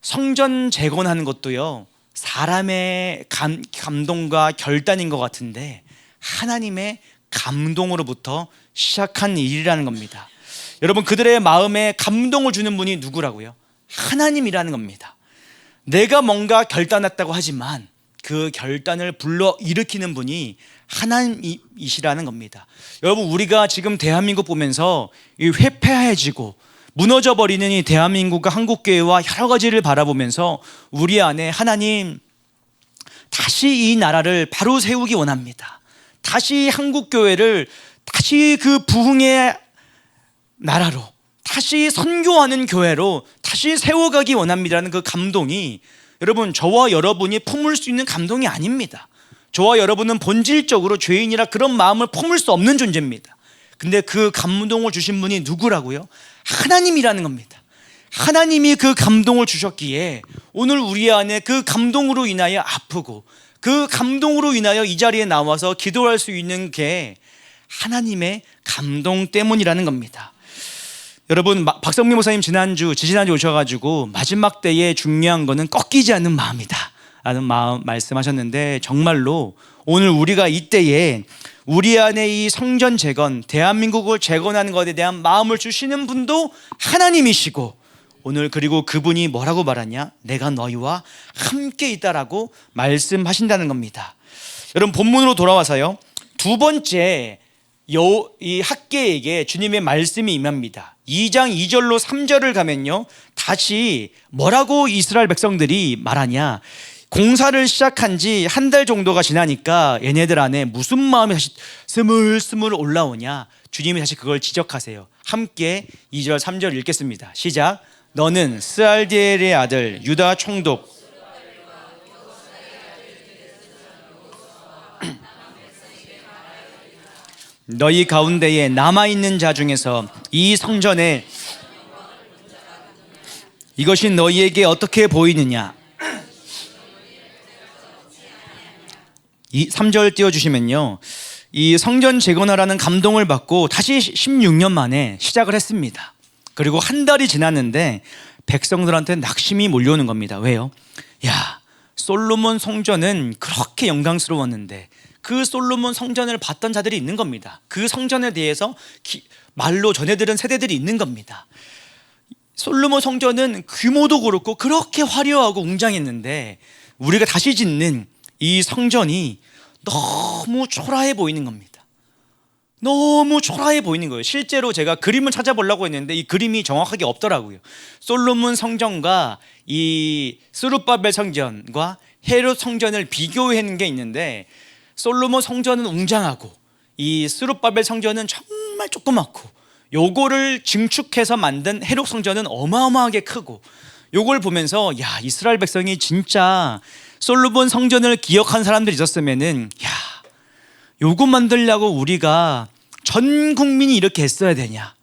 성전 재건하는 것도요, 사람의 감동과 결단인 것 같은데 하나님의 감동으로부터 시작한 일이라는 겁니다. 여러분, 그들의 마음에 감동을 주는 분이 누구라고요? 하나님이라는 겁니다. 내가 뭔가 결단했다고 하지만 그 결단을 불러일으키는 분이 하나님이시라는 겁니다. 여러분, 우리가 지금 대한민국 보면서 이 회폐해지고 무너져버리는 이 대한민국과 한국교회와 여러 가지를 바라보면서 우리 안에 하나님, 다시 이 나라를 바로 세우기 원합니다. 다시 한국교회를 다시 그 부흥의 나라로, 다시 선교하는 교회로 다시 세워가기 원합니다라는 그 감동이, 여러분, 저와 여러분이 품을 수 있는 감동이 아닙니다. 저와 여러분은 본질적으로 죄인이라 그런 마음을 품을 수 없는 존재입니다. 근데 그 감동을 주신 분이 누구라고요? 하나님이라는 겁니다. 하나님이 그 감동을 주셨기에 오늘 우리 안에 그 감동으로 인하여 아프고, 그 감동으로 인하여 이 자리에 나와서 기도할 수 있는 게 하나님의 감동 때문이라는 겁니다. 여러분, 박성민 목사님 지난주 오셔가지고 마지막 때에 중요한 거는 꺾이지 않는 마음이다 라는 마음 말씀하셨는데, 정말로 오늘 우리가 이때에 우리 안에 이 성전 재건, 대한민국을 재건하는 것에 대한 마음을 주시는 분도 하나님이시고, 오늘 그리고 그분이 뭐라고 말하냐? 내가 너희와 함께 있다라고 말씀하신다는 겁니다. 여러분, 본문으로 돌아와서요, 두 번째 이 학개에게 주님의 말씀이 임합니다. 2장 2절로 3절을 가면요, 다시 뭐라고 이스라엘 백성들이 말하냐? 공사를 시작한 지 한 달 정도가 지나니까 얘네들 안에 무슨 마음이 다시 스물스물 올라오냐? 주님이 다시 그걸 지적하세요. 함께 2절 3절 읽겠습니다. 시작. 너는 스알디엘의 아들 유다 총독 너희 가운데에 남아있는 자 중에서 이 성전에 이것이 너희에게 어떻게 보이느냐? 이 3절 띄워주시면요, 이 성전 재건하라는 감동을 받고 다시 16년 만에 시작을 했습니다. 그리고 한 달이 지났는데 백성들한테 낙심이 몰려오는 겁니다. 왜요? 야, 솔로몬 성전은 그렇게 영광스러웠는데 그 솔로몬 성전을 봤던 자들이 있는 겁니다. 그 성전에 대해서 말로 전해들은 세대들이 있는 겁니다. 솔로몬 성전은 규모도 그렇고 그렇게 화려하고 웅장했는데 우리가 다시 짓는 이 성전이 너무 초라해 보이는 겁니다. 너무 초라해 보이는 거예요. 실제로 제가 그림을 찾아보려고 했는데 이 그림이 정확하게 없더라고요. 솔로몬 성전과 이 스룹바벨 성전과 헤롯 성전을 비교하는 게 있는데, 솔로몬 성전은 웅장하고 이 스룹바벨 성전은 정말 조그맣고, 요거를 증축해서 만든 헤롯 성전은 어마어마하게 크고, 요걸 보면서 야, 이스라엘 백성이 진짜 솔로몬 성전을 기억한 사람들이 있었으면은, 야, 요거 만들려고 우리가 전 국민이 이렇게 애써야 되냐?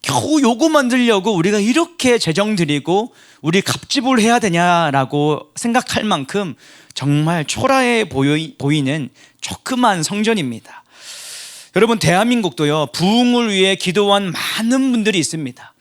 겨우 요거 만들려고 우리가 이렇게 재정 들이고 우리 갑집을 해야 되냐라고 생각할 만큼 정말 초라해 보이는 조그만 성전입니다. 여러분, 대한민국도요, 부흥을 위해 기도한 많은 분들이 있습니다.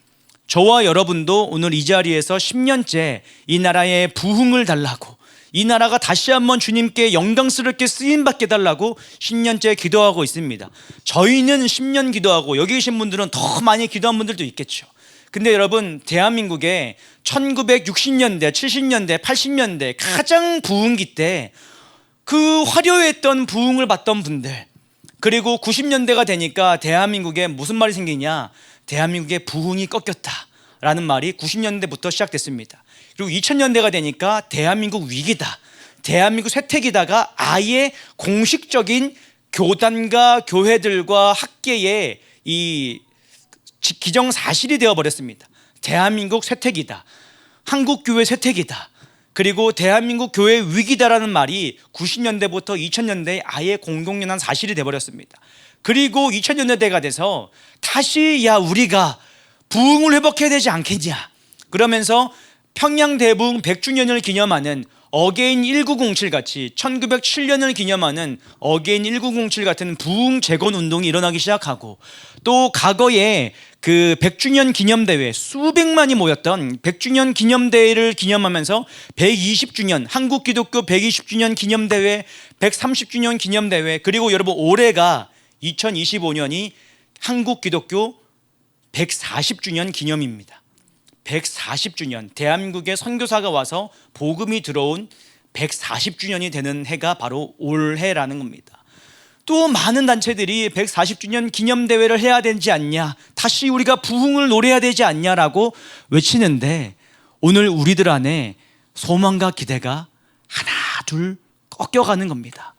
저와 여러분도 오늘 이 자리에서 10년째 이 나라의 부흥을 달라고, 이 나라가 다시 한번 주님께 영광스럽게 쓰임받게 달라고 10년째 기도하고 있습니다. 저희는 10년 기도하고 여기 계신 분들은 더 많이 기도한 분들도 있겠죠. 근데 여러분, 대한민국에 1960년대, 70년대, 80년대 가장 부흥기 때 그 화려했던 부흥을 받던 분들, 그리고 90년대가 되니까 대한민국에 무슨 말이 생기냐? 대한민국의 부흥이 꺾였다라는 말이 90년대부터 시작됐습니다. 그리고 2000년대가 되니까 대한민국 위기다, 대한민국 쇠퇴기다가 아예 공식적인 교단과 교회들과 학계의 이 기정사실이 되어버렸습니다. 대한민국 쇠퇴기다, 한국교회 쇠퇴기다, 그리고 대한민국 교회 위기다라는 말이 90년대부터 2000년대에 아예 공공연한 사실이 되어버렸습니다. 그리고 2000년대가 돼서 다시 야, 우리가 부흥을 회복해야 되지 않겠냐, 그러면서 평양 대부흥 100주년을 기념하는 어게인 1907 같이 1907년을 기념하는 어게인 1907 같은 부흥 재건 운동이 일어나기 시작하고, 또 과거에 그 100주년 기념대회, 수백만이 모였던 100주년 기념대회를 기념하면서 120주년 한국기독교 120주년 기념대회, 130주년 기념대회, 그리고 여러분 올해가 2025년이 한국기독교 140주년 기념입니다. 140주년, 대한민국에 선교사가 와서 복음이 들어온 140주년이 되는 해가 바로 올해라는 겁니다. 또 많은 단체들이 140주년 기념대회를 해야 되지 않냐, 다시 우리가 부흥을 노래해야 되지 않냐라고 외치는데, 오늘 우리들 안에 소망과 기대가 하나 둘 꺾여가는 겁니다.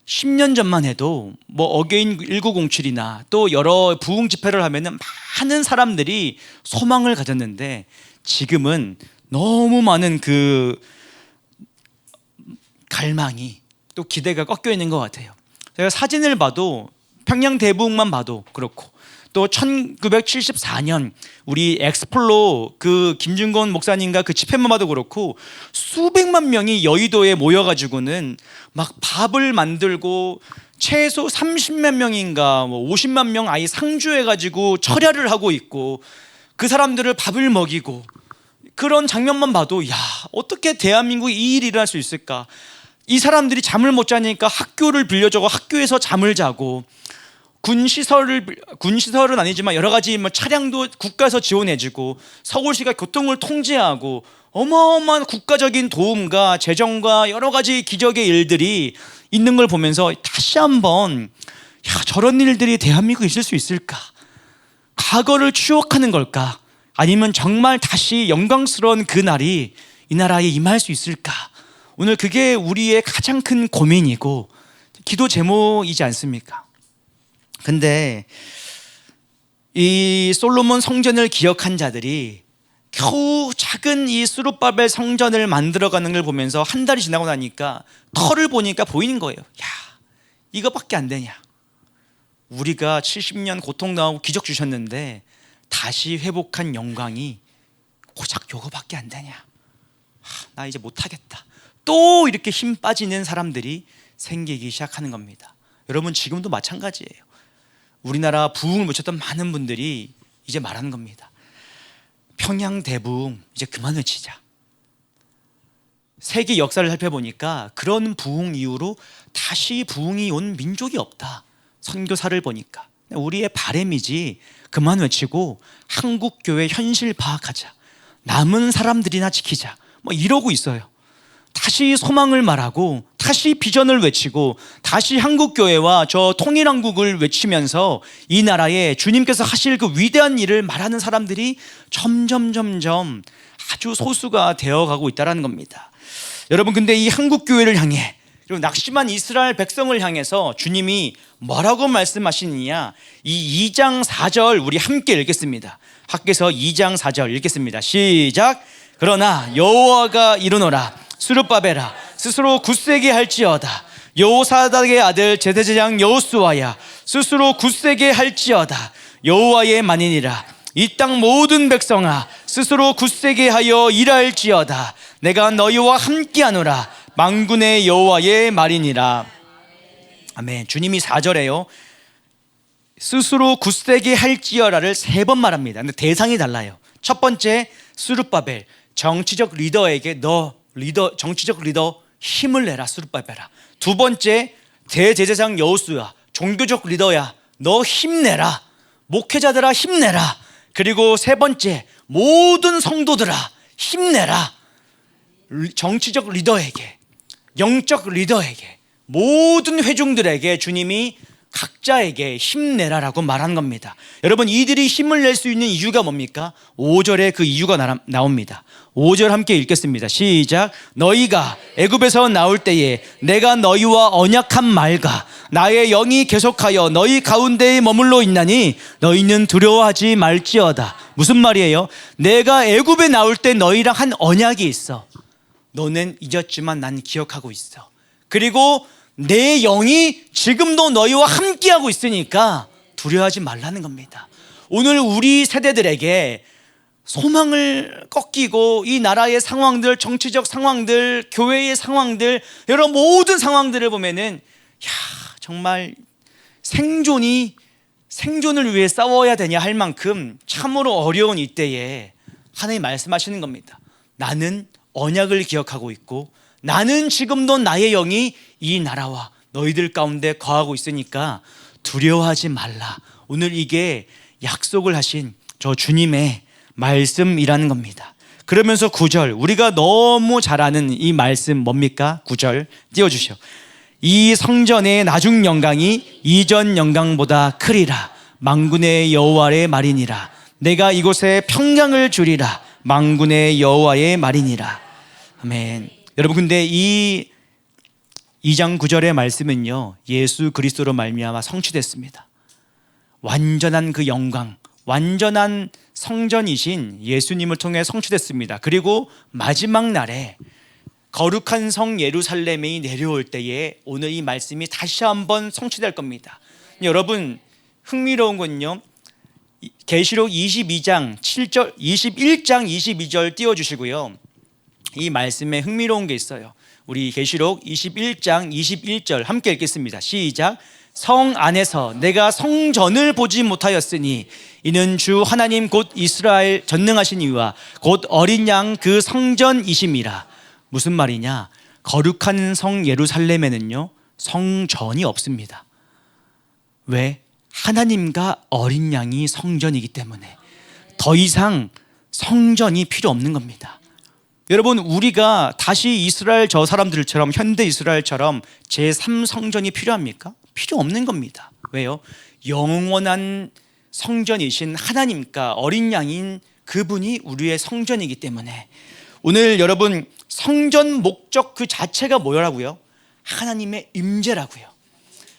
10년 전만 해도 뭐 어게인 1907이나 또 여러 부흥 집회를 하면은 많은 사람들이 소망을 가졌는데, 지금은 너무 많은 그 갈망이 또 기대가 꺾여 있는 것 같아요. 제가 사진을 봐도, 평양 대부흥만 봐도 그렇고, 또 1974년 우리 엑스플로 그 김준건 목사님과 그 집회만 봐도 그렇고, 수백만 명이 여의도에 모여가지고는 막 밥을 만들고 최소 30만 명인가 뭐 50만 명 아예 상주해가지고 철야를 하고 있고, 그 사람들을 밥을 먹이고, 그런 장면만 봐도 야, 어떻게 대한민국에 이 일이 일어날 수 있을까? 이 사람들이 잠을 못 자니까 학교를 빌려주고 학교에서 잠을 자고, 군시설은 아니지만 여러 가지 뭐 차량도 국가에서 지원해주고, 서울시가 교통을 통제하고, 어마어마한 국가적인 도움과 재정과 여러 가지 기적의 일들이 있는 걸 보면서 다시 한번 저런 일들이 대한민국에 있을 수 있을까? 과거를 추억하는 걸까? 아니면 정말 다시 영광스러운 그 날이 이 나라에 임할 수 있을까? 오늘 그게 우리의 가장 큰 고민이고 기도 제목이지 않습니까? 근데 이 솔로몬 성전을 기억한 자들이 겨우 작은 이 스룹바벨 성전을 만들어가는 걸 보면서 한 달이 지나고 나니까 터를 보니까 보이는 거예요. 야, 이거밖에 안 되냐? 우리가 70년 고통 당하고 기적 주셨는데 다시 회복한 영광이 고작 요거밖에 안 되냐? 나 이제 못하겠다. 또 이렇게 힘 빠지는 사람들이 생기기 시작하는 겁니다. 여러분, 지금도 마찬가지예요. 우리나라 부흥을 외쳤던 많은 분들이 이제 말하는 겁니다. 평양 대부흥 이제 그만 외치자. 세계 역사를 살펴보니까 그런 부흥 이후로 다시 부흥이 온 민족이 없다. 선교사를 보니까 우리의 바람이지, 그만 외치고 한국 교회 현실 파악하자, 남은 사람들이나 지키자, 뭐 이러고 있어요. 다시 소망을 말하고 다시 비전을 외치고 다시 한국 교회와 저 통일한국을 외치면서 이 나라에 주님께서 하실 그 위대한 일을 말하는 사람들이 점점 아주 소수가 되어가고 있다는 겁니다. 여러분, 근데 이 한국 교회를 향해, 그리고 낙심한 이스라엘 백성을 향해서 주님이 뭐라고 말씀하시느냐, 이 2장 4절 우리 함께 읽겠습니다. 학께서 2장 4절 읽겠습니다. 시작. 그러나 여호와가 이르노라, 스룹바벨아 스스로 굳세게 할지어다. 여호사닥의 아들 제사장 여호수아야 스스로 굳세게 할지어다. 여호와의 만인이라. 이 땅 모든 백성아 스스로 굳세게 하여 일할지어다. 내가 너희와 함께하노라. 만군의 여호와의 말이니라. 아멘. 주님이 4절에요 스스로 굳세게 할지어라를 3번 말합니다. 근데 대상이 달라요. 첫 번째, 스룹바벨 정치적 리더에게 정치적 리더 힘을 내라, 스룹바벨아. 두 번째, 대제사장 여호수아 종교적 리더야, 너 힘내라, 목회자들아 힘내라. 그리고 세 번째, 모든 성도들아 힘내라. 정치적 리더에게, 영적 리더에게, 모든 회중들에게 주님이 각자에게 힘내라라고 말한 겁니다. 여러분, 이들이 힘을 낼 수 있는 이유가 뭡니까? 5절에 그 이유가 나옵니다. 5절 함께 읽겠습니다. 시작. 너희가 애굽에서 나올 때에 내가 너희와 언약한 말과 나의 영이 계속하여 너희 가운데에 머물러 있나니 너희는 두려워하지 말지어다. 무슨 말이에요? 내가 애굽에 나올 때 너희랑 한 언약이 있어. 너는 잊었지만 난 기억하고 있어. 그리고 내 영이 지금도 너희와 함께하고 있으니까 두려워하지 말라는 겁니다. 오늘 우리 세대들에게 소망을 꺾이고 이 나라의 상황들, 정치적 상황들, 교회의 상황들, 여러 모든 상황들을 보면은 정말 생존을 위해 싸워야 되냐 할 만큼 참으로 어려운 이때에 하나님 말씀하시는 겁니다. 나는 언약을 기억하고 있고 나는 지금도 나의 영이 이 나라와 너희들 가운데 거하고 있으니까 두려워하지 말라. 오늘 이게 약속을 하신 저 주님의 말씀이라는 겁니다. 그러면서 9절, 우리가 너무 잘 아는 이 말씀 뭡니까? 9절 띄워주시오. 이 성전의 나중 영광이 이전 영광보다 크리라. 만군의 여호와의 말이니라. 내가 이곳에 평강을 주리라. 만군의 여호와의 말이니라. 아멘. 여러분, 근데 이 2장 9절의 말씀은요, 예수 그리스도로 말미암아 성취됐습니다. 완전한 그 영광, 완전한 성전이신 예수님을 통해 성취됐습니다. 그리고 마지막 날에 거룩한 성 예루살렘이 내려올 때에 오늘 이 말씀이 다시 한번 성취될 겁니다. 여러분, 흥미로운 건요, 계시록 22장 7절, 21장 22절 띄워주시고요. 이 말씀에 흥미로운 게 있어요. 우리 계시록 21장 21절 함께 읽겠습니다. 시작. 성 안에서 내가 성전을 보지 못하였으니 이는 주 하나님 곧 이스라엘 전능하신 이와 곧 어린 양 그 성전이심이라. 무슨 말이냐? 거룩한 성 예루살렘에는요 성전이 없습니다. 왜? 하나님과 어린 양이 성전이기 때문에 더 이상 성전이 필요 없는 겁니다. 여러분, 우리가 다시 이스라엘 저 사람들처럼 현대 이스라엘처럼 제3성전이 필요합니까? 필요 없는 겁니다. 왜요? 영원한 성전이신 하나님과 어린 양인 그분이 우리의 성전이기 때문에 오늘 여러분, 성전 목적 그 자체가 뭐라고요? 하나님의 임재라고요.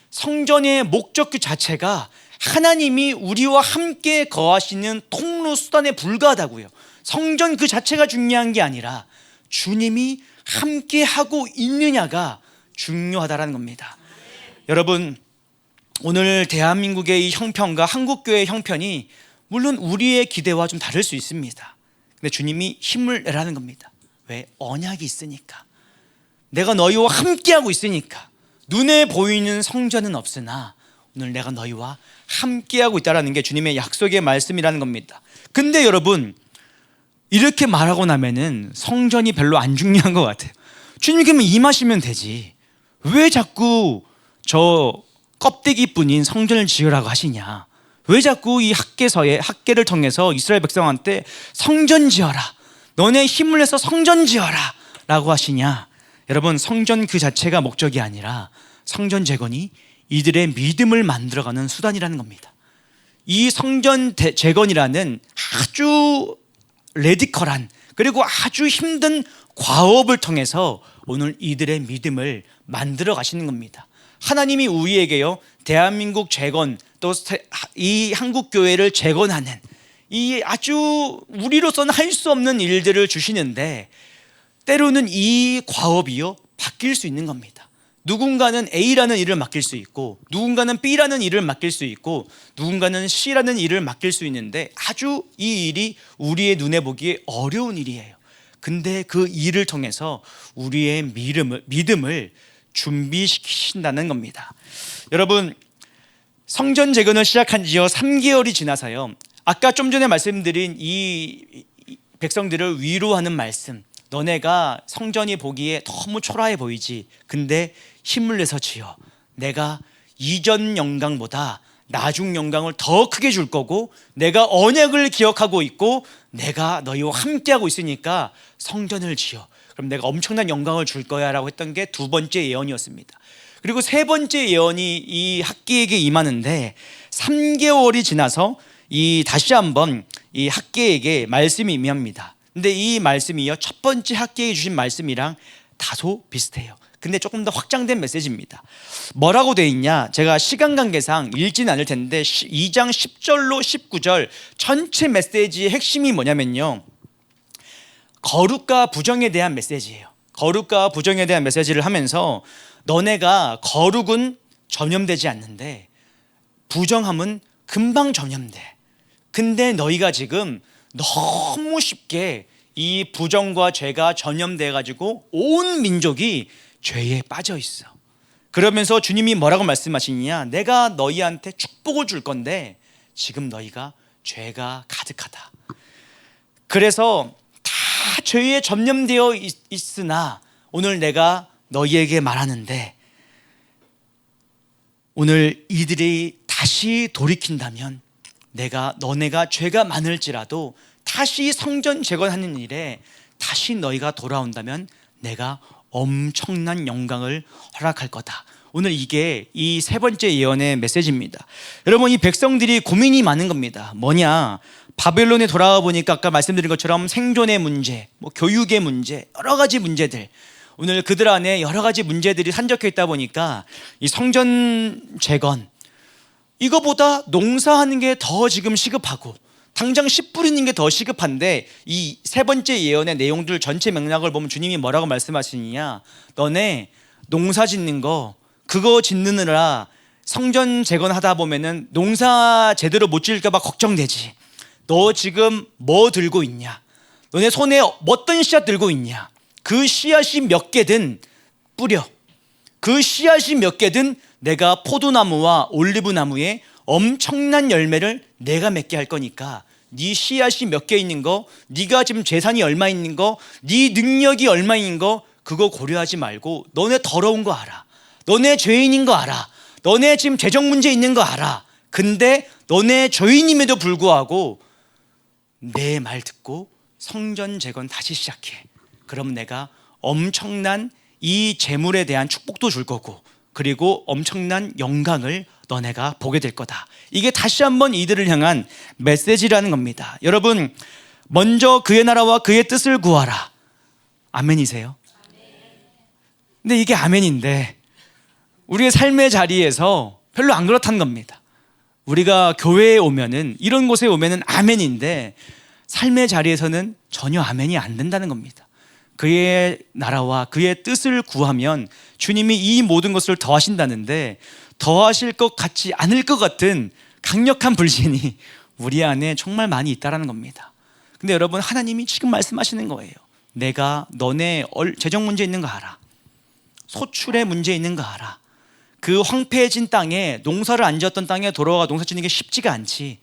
성전의 목적 그 자체가 하나님이 우리와 함께 거하시는 통로 수단에 불과하다고요. 성전 그 자체가 중요한 게 아니라 주님이 함께 하고 있느냐가 중요하다는 겁니다. 여러분, 오늘 대한민국의 이 형편과 한국교회의 형편이 물론 우리의 기대와 좀 다를 수 있습니다. 근데 주님이 힘을 내라는 겁니다. 왜? 언약이 있으니까. 내가 너희와 함께하고 있으니까. 눈에 보이는 성전은 없으나 오늘 내가 너희와 함께하고 있다는 게 주님의 약속의 말씀이라는 겁니다. 근데 여러분, 이렇게 말하고 나면은 성전이 별로 안 중요한 것 같아요. 주님 그러면 임하시면 되지. 왜 자꾸 저 껍데기뿐인 성전을 지으라고 하시냐? 왜 자꾸 이 학계를 통해서 이스라엘 백성한테 성전 지어라, 너네 힘을 내서 성전 지어라 라고 하시냐? 여러분, 성전 그 자체가 목적이 아니라 성전 재건이 이들의 믿음을 만들어가는 수단이라는 겁니다. 이 성전 재건이라는 아주 레디컬한 그리고 아주 힘든 과업을 통해서 오늘 이들의 믿음을 만들어 가시는 겁니다. 하나님이 우리에게요 대한민국 재건 또 이 한국교회를 재건하는 이 아주 우리로서는 할 수 없는 일들을 주시는데 때로는 이 과업이요 바뀔 수 있는 겁니다. 누군가는 A라는 일을 맡길 수 있고 누군가는 B라는 일을 맡길 수 있고 누군가는 C라는 일을 맡길 수 있는데 아주 이 일이 우리의 눈에 보기에 어려운 일이에요. 근데 그 일을 통해서 우리의 믿음을 준비시키신다는 겁니다. 여러분, 성전 재건을 시작한 지요 3개월이 지나서요 아까 좀 전에 말씀드린 이 백성들을 위로하는 말씀, 너네가 성전이 보기에 너무 초라해 보이지. 근데 힘을 내서 지어. 내가 이전 영광보다 나중 영광을 더 크게 줄 거고 내가 언약을 기억하고 있고 내가 너희와 함께하고 있으니까 성전을 지어. 그럼 내가 엄청난 영광을 줄 거야 라고 했던 게 두 번째 예언이었습니다. 그리고 세 번째 예언이 이 학개에게 임하는데 3개월이 지나서 다시 한번 이 학개에게 말씀이 임합니다. 근데 이 말씀이요 첫 번째 학개에 주신 말씀이랑 다소 비슷해요. 근데 조금 더 확장된 메시지입니다. 뭐라고 돼 있냐? 제가 시간 관계상 읽지는 않을 텐데 2장 10절로 19절 전체 메시지의 핵심이 뭐냐면요 거룩과 부정에 대한 메시지예요. 거룩과 부정에 대한 메시지를 하면서 너네가 거룩은 전염되지 않는데 부정함은 금방 전염돼. 근데 너희가 지금 너무 쉽게 이 부정과 죄가 전염돼 가지고 온 민족이 죄에 빠져 있어. 그러면서 주님이 뭐라고 말씀하시느냐? 내가 너희한테 축복을 줄 건데 지금 너희가 죄가 가득하다. 그래서 다 죄에 전염되어 있으나 오늘 내가 너희에게 말하는데 오늘 이들이 다시 돌이킨다면 너네가 죄가 많을지라도 다시 성전 재건하는 일에 다시 너희가 돌아온다면 내가 엄청난 영광을 허락할 거다. 오늘 이게 이 세 번째 예언의 메시지입니다. 여러분, 이 백성들이 고민이 많은 겁니다. 뭐냐? 바벨론에 돌아와 보니까 아까 말씀드린 것처럼 생존의 문제, 교육의 문제, 여러 가지 문제들, 오늘 그들 안에 여러 가지 문제들이 산적해 있다 보니까 이 성전 재건, 이거보다 농사하는 게 더 지금 시급하고 당장 씨 뿌리는 게 더 시급한데 이 세 번째 예언의 내용들 전체 맥락을 보면 주님이 뭐라고 말씀하시느냐? 너네 농사 짓는 거 그거 짓느라 성전 재건하다 보면은 농사 제대로 못 지을까 봐 걱정되지. 너 지금 뭐 들고 있냐? 너네 손에 어떤 씨앗 들고 있냐? 그 씨앗이 몇 개든 뿌려. 그 씨앗이 몇 개든 내가 포도나무와 올리브나무에 엄청난 열매를 내가 맺게 할 거니까 네 씨앗이 몇 개 있는 거, 네가 지금 재산이 얼마 있는 거, 네 능력이 얼마 있는 거 그거 고려하지 말고 너네 더러운 거 알아. 너네 죄인인 거 알아. 너네 지금 재정 문제 있는 거 알아. 근데 너네 죄인임에도 불구하고 내 말 듣고 성전 재건 다시 시작해. 그럼 내가 엄청난 이 재물에 대한 축복도 줄 거고, 그리고 엄청난 영광을 너네가 보게 될 거다. 이게 다시 한번 이들을 향한 메시지라는 겁니다. 여러분, 먼저 그의 나라와 그의 뜻을 구하라. 아멘이세요? 근데 이게 아멘인데 우리의 삶의 자리에서 별로 안 그렇다는 겁니다. 우리가 교회에 오면은, 이런 곳에 오면은 아멘인데 삶의 자리에서는 전혀 아멘이 안 된다는 겁니다. 그의 나라와 그의 뜻을 구하면 주님이 이 모든 것을 더하신다는데, 더하실 것 같지 않을 것 같은 강력한 불신이 우리 안에 정말 많이 있다는 겁니다. 근데 여러분, 하나님이 지금 말씀하시는 거예요. 내가 너네 재정 문제 있는 거 알아. 소출에 문제 있는 거 알아. 그 황폐해진 땅에, 농사를 안 지었던 땅에 돌아와 농사 짓는 게 쉽지가 않지.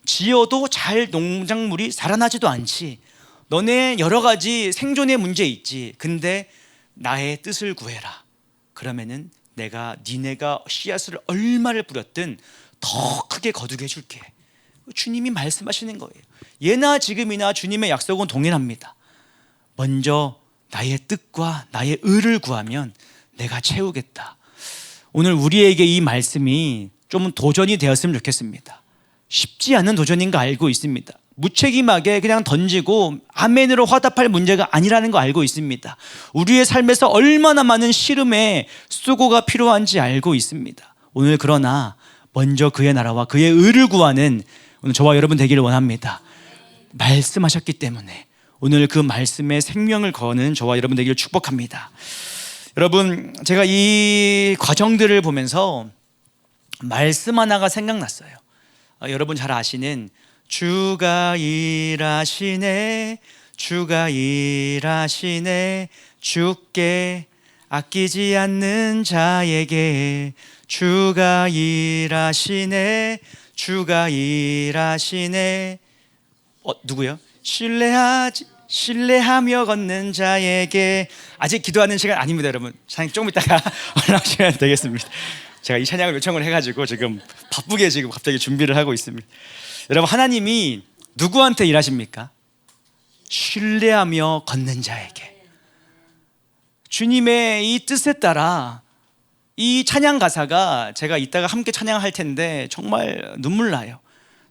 지어도 잘 농작물이 자라나지도 않지. 너네 여러 가지 생존의 문제 있지. 근데 나의 뜻을 구해라. 그러면은 내가 니네가 씨앗을 얼마를 뿌렸든 더 크게 거두게 해줄게. 주님이 말씀하시는 거예요. 예나 지금이나 주님의 약속은 동일합니다. 먼저 나의 뜻과 나의 의를 구하면 내가 채우겠다. 오늘 우리에게 이 말씀이 좀 도전이 되었으면 좋겠습니다. 쉽지 않은 도전인 거 알고 있습니다. 무책임하게 그냥 던지고 아멘으로 화답할 문제가 아니라는 거 알고 있습니다. 우리의 삶에서 얼마나 많은 씨름의 수고가 필요한지 알고 있습니다. 오늘 그러나 먼저 그의 나라와 그의 의를 구하는 오늘 저와 여러분 되기를 원합니다. 말씀하셨기 때문에 오늘 그 말씀에 생명을 거는 저와 여러분 되기를 축복합니다. 여러분, 제가 이 과정들을 보면서 말씀 하나가 생각났어요. 여러분 잘 아시는 주가 일하시네, 주가 일하시네, 주께 아끼지 않는 자에게 주가 일하시네, 주가 일하시네. 누구요? 신뢰하며 걷는 자에게. 아직 기도하는 시간 아닙니다, 여러분. 찬양 조금 있다가 올라오시면 되겠습니다. 제가 이 찬양을 요청을 해가지고 지금 바쁘게 지금 갑자기 준비를 하고 있습니다. 여러분, 하나님이 누구한테 일하십니까? 신뢰하며 걷는 자에게. 주님의 이 뜻에 따라 이 찬양 가사가, 제가 이따가 함께 찬양할 텐데 정말 눈물 나요.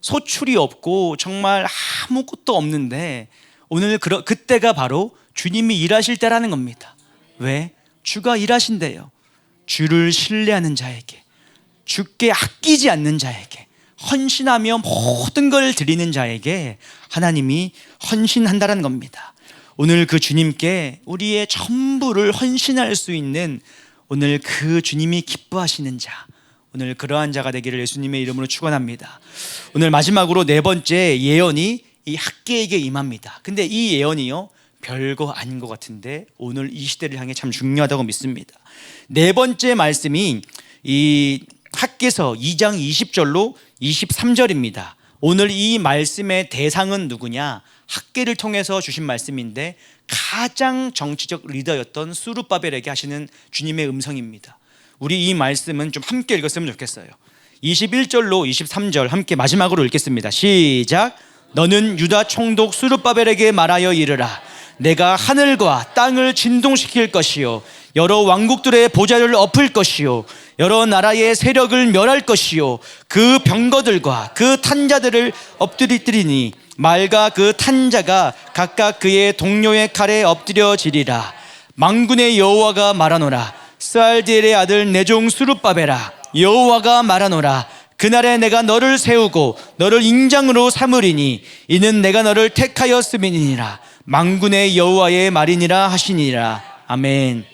소출이 없고 정말 아무것도 없는데 오늘 그때가 바로 주님이 일하실 때라는 겁니다. 왜? 주가 일하신대요. 주를 신뢰하는 자에게, 주께 아끼지 않는 자에게, 헌신하며 모든 걸 드리는 자에게 하나님이 헌신한다는 겁니다. 오늘 그 주님께 우리의 전부를 헌신할 수 있는 오늘 그 주님이 기뻐하시는 자, 오늘 그러한 자가 되기를 예수님의 이름으로 축원합니다. 오늘 마지막으로 네 번째 예언이 이 학개에게 임합니다. 근데 이 예언이요, 별거 아닌 것 같은데 오늘 이 시대를 향해 참 중요하다고 믿습니다. 네 번째 말씀이 이 학개서 2장 20절로 23절입니다. 오늘 이 말씀의 대상은 누구냐? 학개를 통해서 주신 말씀인데 가장 정치적 리더였던 스룹바벨에게 하시는 주님의 음성입니다. 우리 이 말씀은 좀 함께 읽었으면 좋겠어요. 21절로 23절 함께 마지막으로 읽겠습니다. 시작. 너는 유다 총독 스룹바벨에게 말하여 이르라. 내가 하늘과 땅을 진동시킬 것이요, 여러 왕국들의 보좌를 엎을 것이요, 여러 나라의 세력을 멸할 것이요, 그 병거들과 그 탄자들을 엎드리니 말과 그 탄자가 각각 그의 동료의 칼에 엎드려지리라. 만군의 여호와가 말하노라. 스알디엘의 아들 내 종 스룹바벨아, 여호와가 말하노라. 그날에 내가 너를 세우고 너를 인장으로 삼으리니 이는 내가 너를 택하였음이니라. 만군의 여호와의 말이니라 하시니라. 아멘.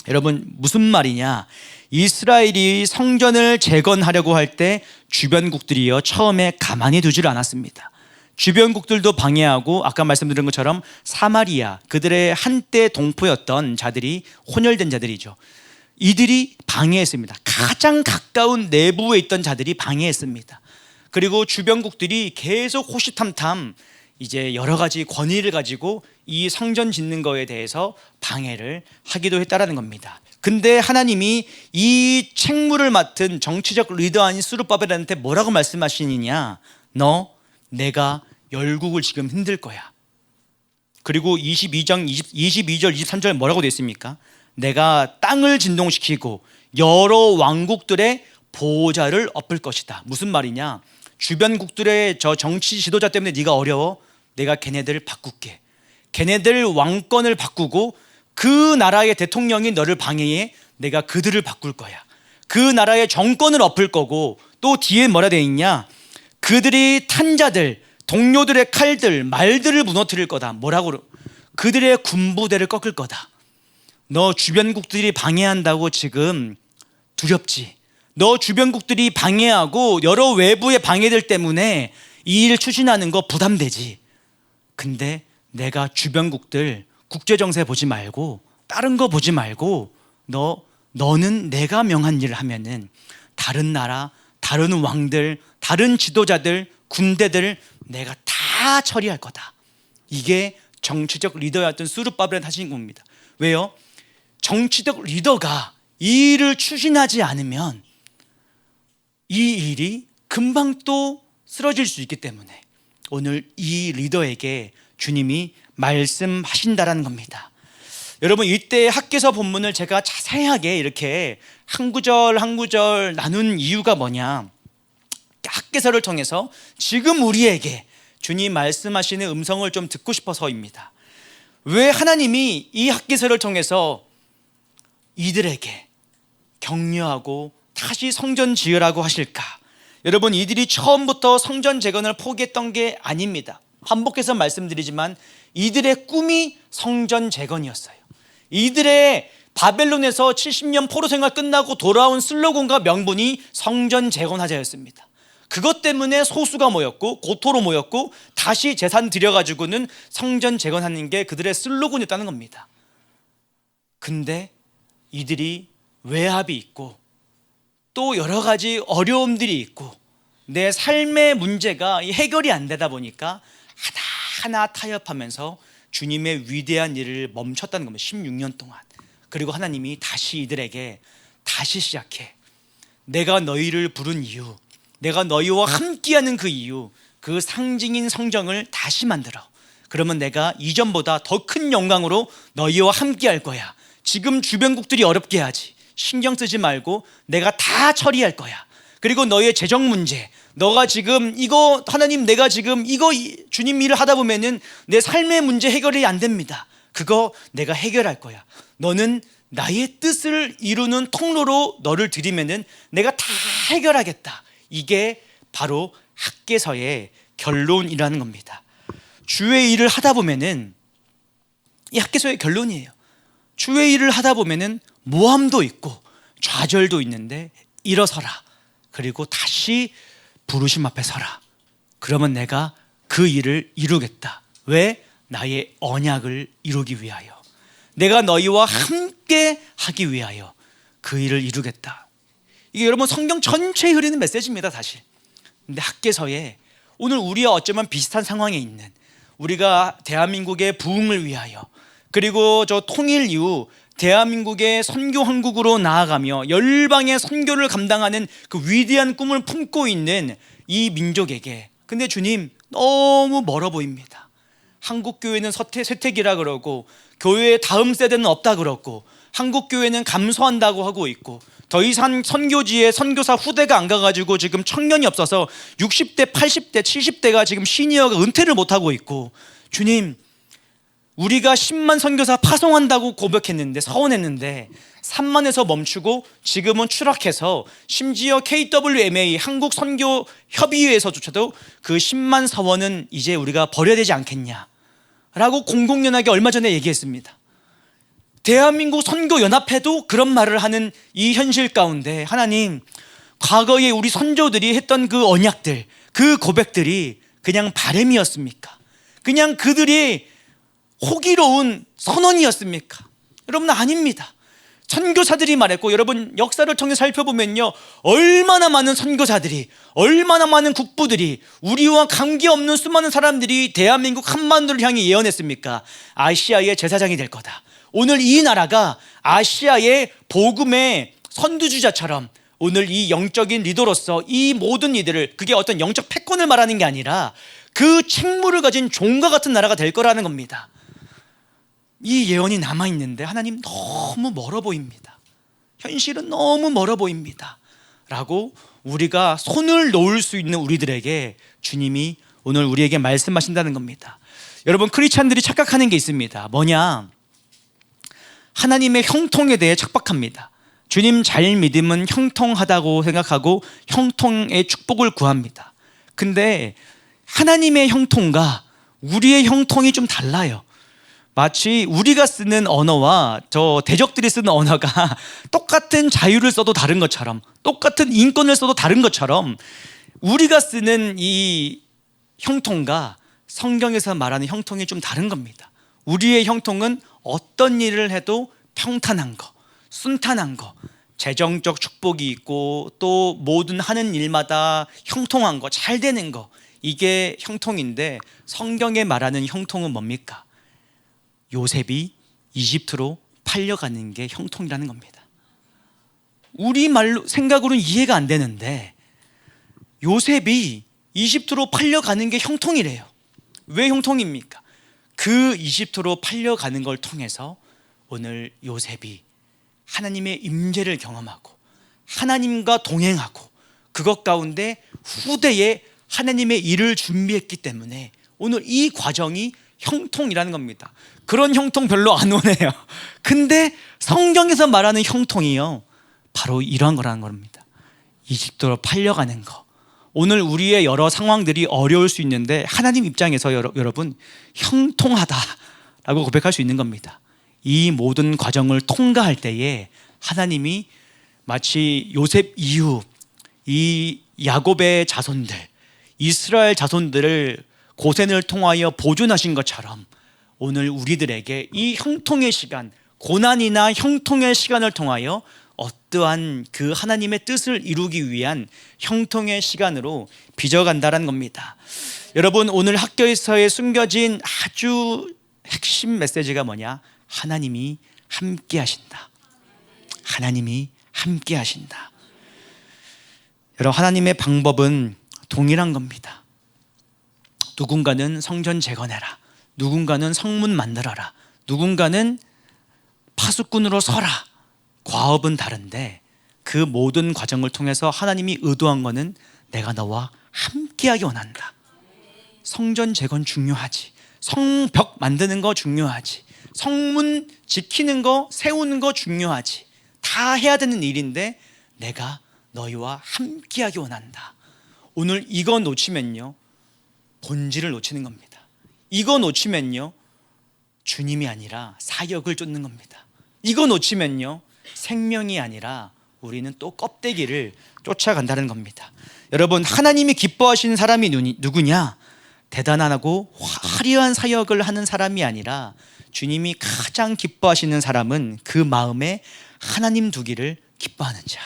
여러분, 무슨 말이냐? 이스라엘이 성전을 재건하려고 할 때 주변국들이요, 처음에 가만히 두질 않았습니다. 주변국들도 방해하고, 아까 말씀드린 것처럼 사마리아, 그들의 한때 동포였던 자들이 혼혈된 자들이죠. 이들이 방해했습니다. 가장 가까운 내부에 있던 자들이 방해했습니다. 그리고 주변국들이 계속 호시탐탐 이제 여러 가지 권위를 가지고 이 성전 짓는 거에 대해서 방해를 하기도 했다라는 겁니다. 근데 하나님이 이 책무를 맡은 정치적 리더 아닌 스룹바벨한테 뭐라고 말씀하시느냐? 너 내가 열국을 지금 흔들 거야. 그리고 22절 23절에 뭐라고 되어 있습니까? 내가 땅을 진동시키고 여러 왕국들의 보호자를 엎을 것이다. 무슨 말이냐? 주변국들의 저 정치 지도자 때문에 네가 어려워? 내가 걔네들을 바꿀게. 걔네들 왕권을 바꾸고 그 나라의 대통령이 너를 방해해. 내가 그들을 바꿀 거야. 그 나라의 정권을 엎을 거고, 또 뒤에 뭐라 되어 있냐? 그들이 탄 자들, 동료들의 칼들, 말들을 무너뜨릴 거다. 뭐라고? 그들의 군부대를 꺾을 거다. 너 주변국들이 방해한다고 지금 두렵지? 너 주변국들이 방해하고 여러 외부의 방해들 때문에 이 일 추진하는 거 부담되지? 근데 내가 주변국들 국제정세 보지 말고 다른 거 보지 말고 너는 내가 명한 일을 하면은 다른 나라, 다른 왕들, 다른 지도자들, 군대들 내가 다 처리할 거다. 이게 정치적 리더였던 스룹바벨이 하신 겁니다. 왜요? 정치적 리더가 이 일을 추진하지 않으면 이 일이 금방 또 쓰러질 수 있기 때문에 오늘 이 리더에게 주님이 말씀하신다라는 겁니다. 여러분, 이때 학개서 본문을 제가 자세하게 이렇게 한 구절 한 구절 나눈 이유가 뭐냐? 학개서를 통해서 지금 우리에게 주님 말씀하시는 음성을 좀 듣고 싶어서입니다. 왜 하나님이 이 학개서를 통해서 이들에게 격려하고 다시 성전 지으라고 하실까? 여러분, 이들이 처음부터 성전 재건을 포기했던 게 아닙니다. 반복해서 말씀드리지만 이들의 꿈이 성전 재건이었어요. 이들의 바벨론에서 70년 포로 생활 끝나고 돌아온 슬로건과 명분이 성전 재건하자였습니다. 그것 때문에 소수가 모였고 고토로 모였고 다시 재산 들여가지고는 성전 재건하는 게 그들의 슬로건이었다는 겁니다. 근데 이들이 외압이 있고 또 여러 가지 어려움들이 있고 내 삶의 문제가 해결이 안 되다 보니까 하나하나 타협하면서 주님의 위대한 일을 멈췄다는 겁니다. 16년 동안. 그리고 하나님이 다시 이들에게 다시 시작해. 내가 너희를 부른 이유, 내가 너희와 함께하는 그 이유, 그 상징인 성전을 다시 만들어. 그러면 내가 이전보다 더 큰 영광으로 너희와 함께할 거야. 지금 주변국들이 어렵게 하지 신경 쓰지 말고 내가 다 처리할 거야. 그리고 너의 재정 문제, 너가 지금 이거 하나님 내가 지금 이거 주님 일을 하다 보면은 내 삶의 문제 해결이 안 됩니다. 그거 내가 해결할 거야. 너는 나의 뜻을 이루는 통로로 너를 들이면은 내가 다 해결하겠다. 이게 바로 학개서의 결론이라는 겁니다. 주의 일을 하다 보면은 이 학개서의 결론이에요. 주의 일을 하다 보면은 모함도 있고 좌절도 있는데 일어서라. 그리고 다시 부르심 앞에 서라. 그러면 내가 그 일을 이루겠다. 왜? 나의 언약을 이루기 위하여. 내가 너희와 함께 하기 위하여 그 일을 이루겠다. 이게 여러분 성경 전체에 흐르는 메시지입니다, 사실. 근데 학개서에 오늘 우리와 어쩌면 비슷한 상황에 있는, 우리가 대한민국의 부흥을 위하여, 그리고 저 통일 이후 대한민국의 선교 한국으로 나아가며 열방의 선교를 감당하는 그 위대한 꿈을 품고 있는 이 민족에게, 근데 주님 너무 멀어 보입니다. 한국교회는 쇠퇴기라 그러고 교회의 다음 세대는 없다 그러고 한국교회는 감소한다고 하고 있고 더 이상 선교지에 선교사 후대가 안 가가지고 지금 청년이 없어서 60대, 80대, 70대가 지금 시니어가 은퇴를 못하고 있고, 주님 우리가 10만 선교사 파송한다고 고백했는데 서원했는데 3만에서 멈추고 지금은 추락해서 심지어 KWMA 한국 선교 협의회에서조차도 그 10만 서원은 이제 우리가 버려야 되지 않겠냐라고 공공연하게 얼마 전에 얘기했습니다. 대한민국 선교연합회도 그런 말을 하는 이 현실 가운데 하나님, 과거에 우리 선조들이 했던 그 언약들, 그 고백들이 그냥 바램이었습니까? 그냥 그들이 호기로운 선언이었습니까? 여러분, 아닙니다. 선교사들이 말했고, 여러분 역사를 통해 살펴보면요, 얼마나 많은 선교사들이, 얼마나 많은 국부들이, 우리와 관계없는 수많은 사람들이 대한민국 한반도를 향해 예언했습니까? 아시아의 제사장이 될 거다. 오늘 이 나라가 아시아의 복음의 선두주자처럼 오늘 이 영적인 리더로서 이 모든 이들을, 그게 어떤 영적 패권을 말하는 게 아니라 그 책무를 가진 종과 같은 나라가 될 거라는 겁니다. 이 예언이 남아있는데 하나님 너무 멀어 보입니다. 현실은 너무 멀어 보입니다 라고 우리가 손을 놓을 수 있는 우리들에게 주님이 오늘 우리에게 말씀하신다는 겁니다. 여러분, 크리스찬들이 착각하는 게 있습니다. 뭐냐? 하나님의 형통에 대해 착각합니다. 주님 잘 믿으면 형통하다고 생각하고 형통의 축복을 구합니다. 근데 하나님의 형통과 우리의 형통이 좀 달라요. 마치 우리가 쓰는 언어와 저 대적들이 쓰는 언어가 똑같은 자유를 써도 다른 것처럼, 똑같은 인권을 써도 다른 것처럼, 우리가 쓰는 이 형통과 성경에서 말하는 형통이 좀 다른 겁니다. 우리의 형통은 어떤 일을 해도 평탄한 거, 순탄한 거, 재정적 축복이 있고 또 모든 하는 일마다 형통한 거, 잘 되는 거, 이게 형통인데, 성경에 말하는 형통은 뭡니까? 요셉이 이집트로 팔려가는 게 형통이라는 겁니다. 우리 말로 생각으로는 이해가 안 되는데 요셉이 이집트로 팔려가는 게 형통이래요. 왜 형통입니까? 그 이집트로 팔려가는 걸 통해서 오늘 요셉이 하나님의 임재를 경험하고 하나님과 동행하고 그것 가운데 후대에 하나님의 일을 준비했기 때문에 오늘 이 과정이 형통이라는 겁니다. 그런 형통 별로 안 오네요. 근데 성경에서 말하는 형통이요, 바로 이러한 거라는 겁니다. 이집트로 팔려가는 거. 오늘 우리의 여러 상황들이 어려울 수 있는데 하나님 입장에서 여러분 형통하다라고 고백할 수 있는 겁니다. 이 모든 과정을 통과할 때에 하나님이 마치 요셉 이후 이 야곱의 자손들, 이스라엘 자손들을 고센을 통하여 보존하신 것처럼 오늘 우리들에게 이 형통의 시간, 고난이나 형통의 시간을 통하여 어떠한 그 하나님의 뜻을 이루기 위한 형통의 시간으로 빚어간다는 겁니다. 여러분, 오늘 학교에서의 숨겨진 아주 핵심 메시지가 뭐냐? 하나님이 함께 하신다. 하나님이 함께 하신다. 여러분, 하나님의 방법은 동일한 겁니다. 누군가는 성전 재건해라, 누군가는 성문 만들어라, 누군가는 파수꾼으로 서라. 과업은 다른데 그 모든 과정을 통해서 하나님이 의도한 거는 내가 너와 함께하기 원한다. 성전 재건 중요하지, 성벽 만드는 거 중요하지, 성문 지키는 거, 세우는 거 중요하지. 다 해야 되는 일인데 내가 너희와 함께하기 원한다. 오늘 이거 놓치면요, 본질을 놓치는 겁니다. 이거 놓치면요, 주님이 아니라 사역을 쫓는 겁니다. 이거 놓치면요, 생명이 아니라 우리는 또 껍데기를 쫓아간다는 겁니다. 여러분, 하나님이 기뻐하시는 사람이 누구냐? 대단하고 화려한 사역을 하는 사람이 아니라 주님이 가장 기뻐하시는 사람은 그 마음에 하나님 두기를 기뻐하는 자.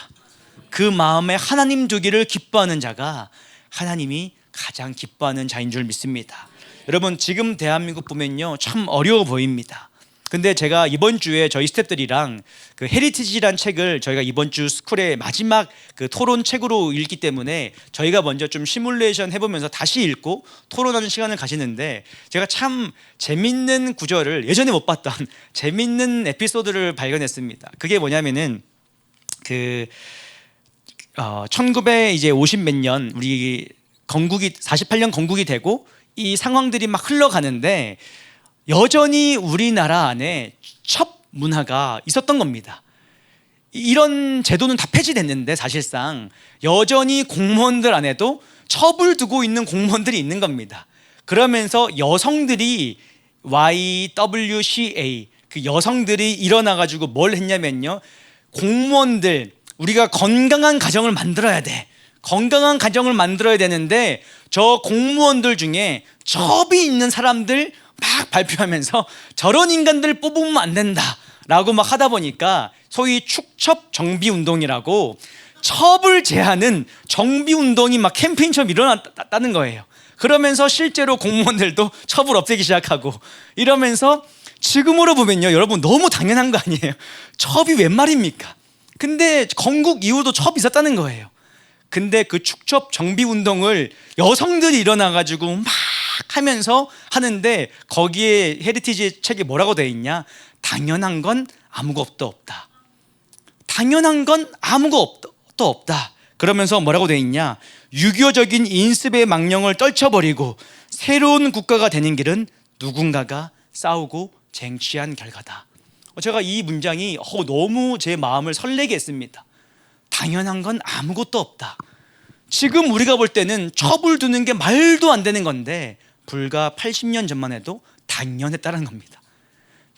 그 마음에 하나님 두기를 기뻐하는 자가 하나님이 가장 기뻐하는 자인 줄 믿습니다. 여러분, 지금 대한민국 보면요, 참 어려워 보입니다. 근데 제가 이번 주에 저희 스태프들이랑 그 헤리티지란 책을 저희가 이번 주 스쿨의 마지막 그 토론 책으로 읽기 때문에 저희가 먼저 좀 시뮬레이션 해보면서 다시 읽고 토론하는 시간을 가지는데, 제가 참 재밌는 구절을, 예전에 못 봤던 재밌는 에피소드를 발견했습니다. 그게 뭐냐면은 그 1950 몇 년 우리 건국이 48년 건국이 되고 이 상황들이 막 흘러가는데 여전히 우리나라 안에 첩 문화가 있었던 겁니다. 이런 제도는 다 폐지됐는데 사실상 여전히 공무원들 안에도 첩을 두고 있는 공무원들이 있는 겁니다. 그러면서 여성들이 YWCA, 그 여성들이 일어나가지고 뭘 했냐면요, 공무원들, 우리가 건강한 가정을 만들어야 돼, 건강한 가정을 만들어야 되는데 저 공무원들 중에 첩이 있는 사람들 막 발표하면서 저런 인간들 뽑으면 안 된다 라고 막 하다 보니까 소위 축첩 정비 운동이라고 첩을 제하는 정비 운동이 막 캠페인처럼 일어났다는 거예요. 그러면서 실제로 공무원들도 첩을 없애기 시작하고 이러면서 지금으로 보면요, 여러분 너무 당연한 거 아니에요? 첩이 웬 말입니까? 근데 건국 이후도 첩이 있었다는 거예요. 근데 그 축첩 정비 운동을 여성들이 일어나가지고 막 하면서 하는데 거기에 헤리티지 책에 뭐라고 되어 있냐? 당연한 건 아무것도 없다. 당연한 건 아무것도 없다. 그러면서 뭐라고 되어 있냐? 유교적인 인습의 망령을 떨쳐버리고 새로운 국가가 되는 길은 누군가가 싸우고 쟁취한 결과다. 제가 이 문장이 너무 제 마음을 설레게 했습니다. 당연한 건 아무것도 없다. 지금 우리가 볼 때는 첩을 두는 게 말도 안 되는 건데 불과 80년 전만 해도 당연했다는 겁니다.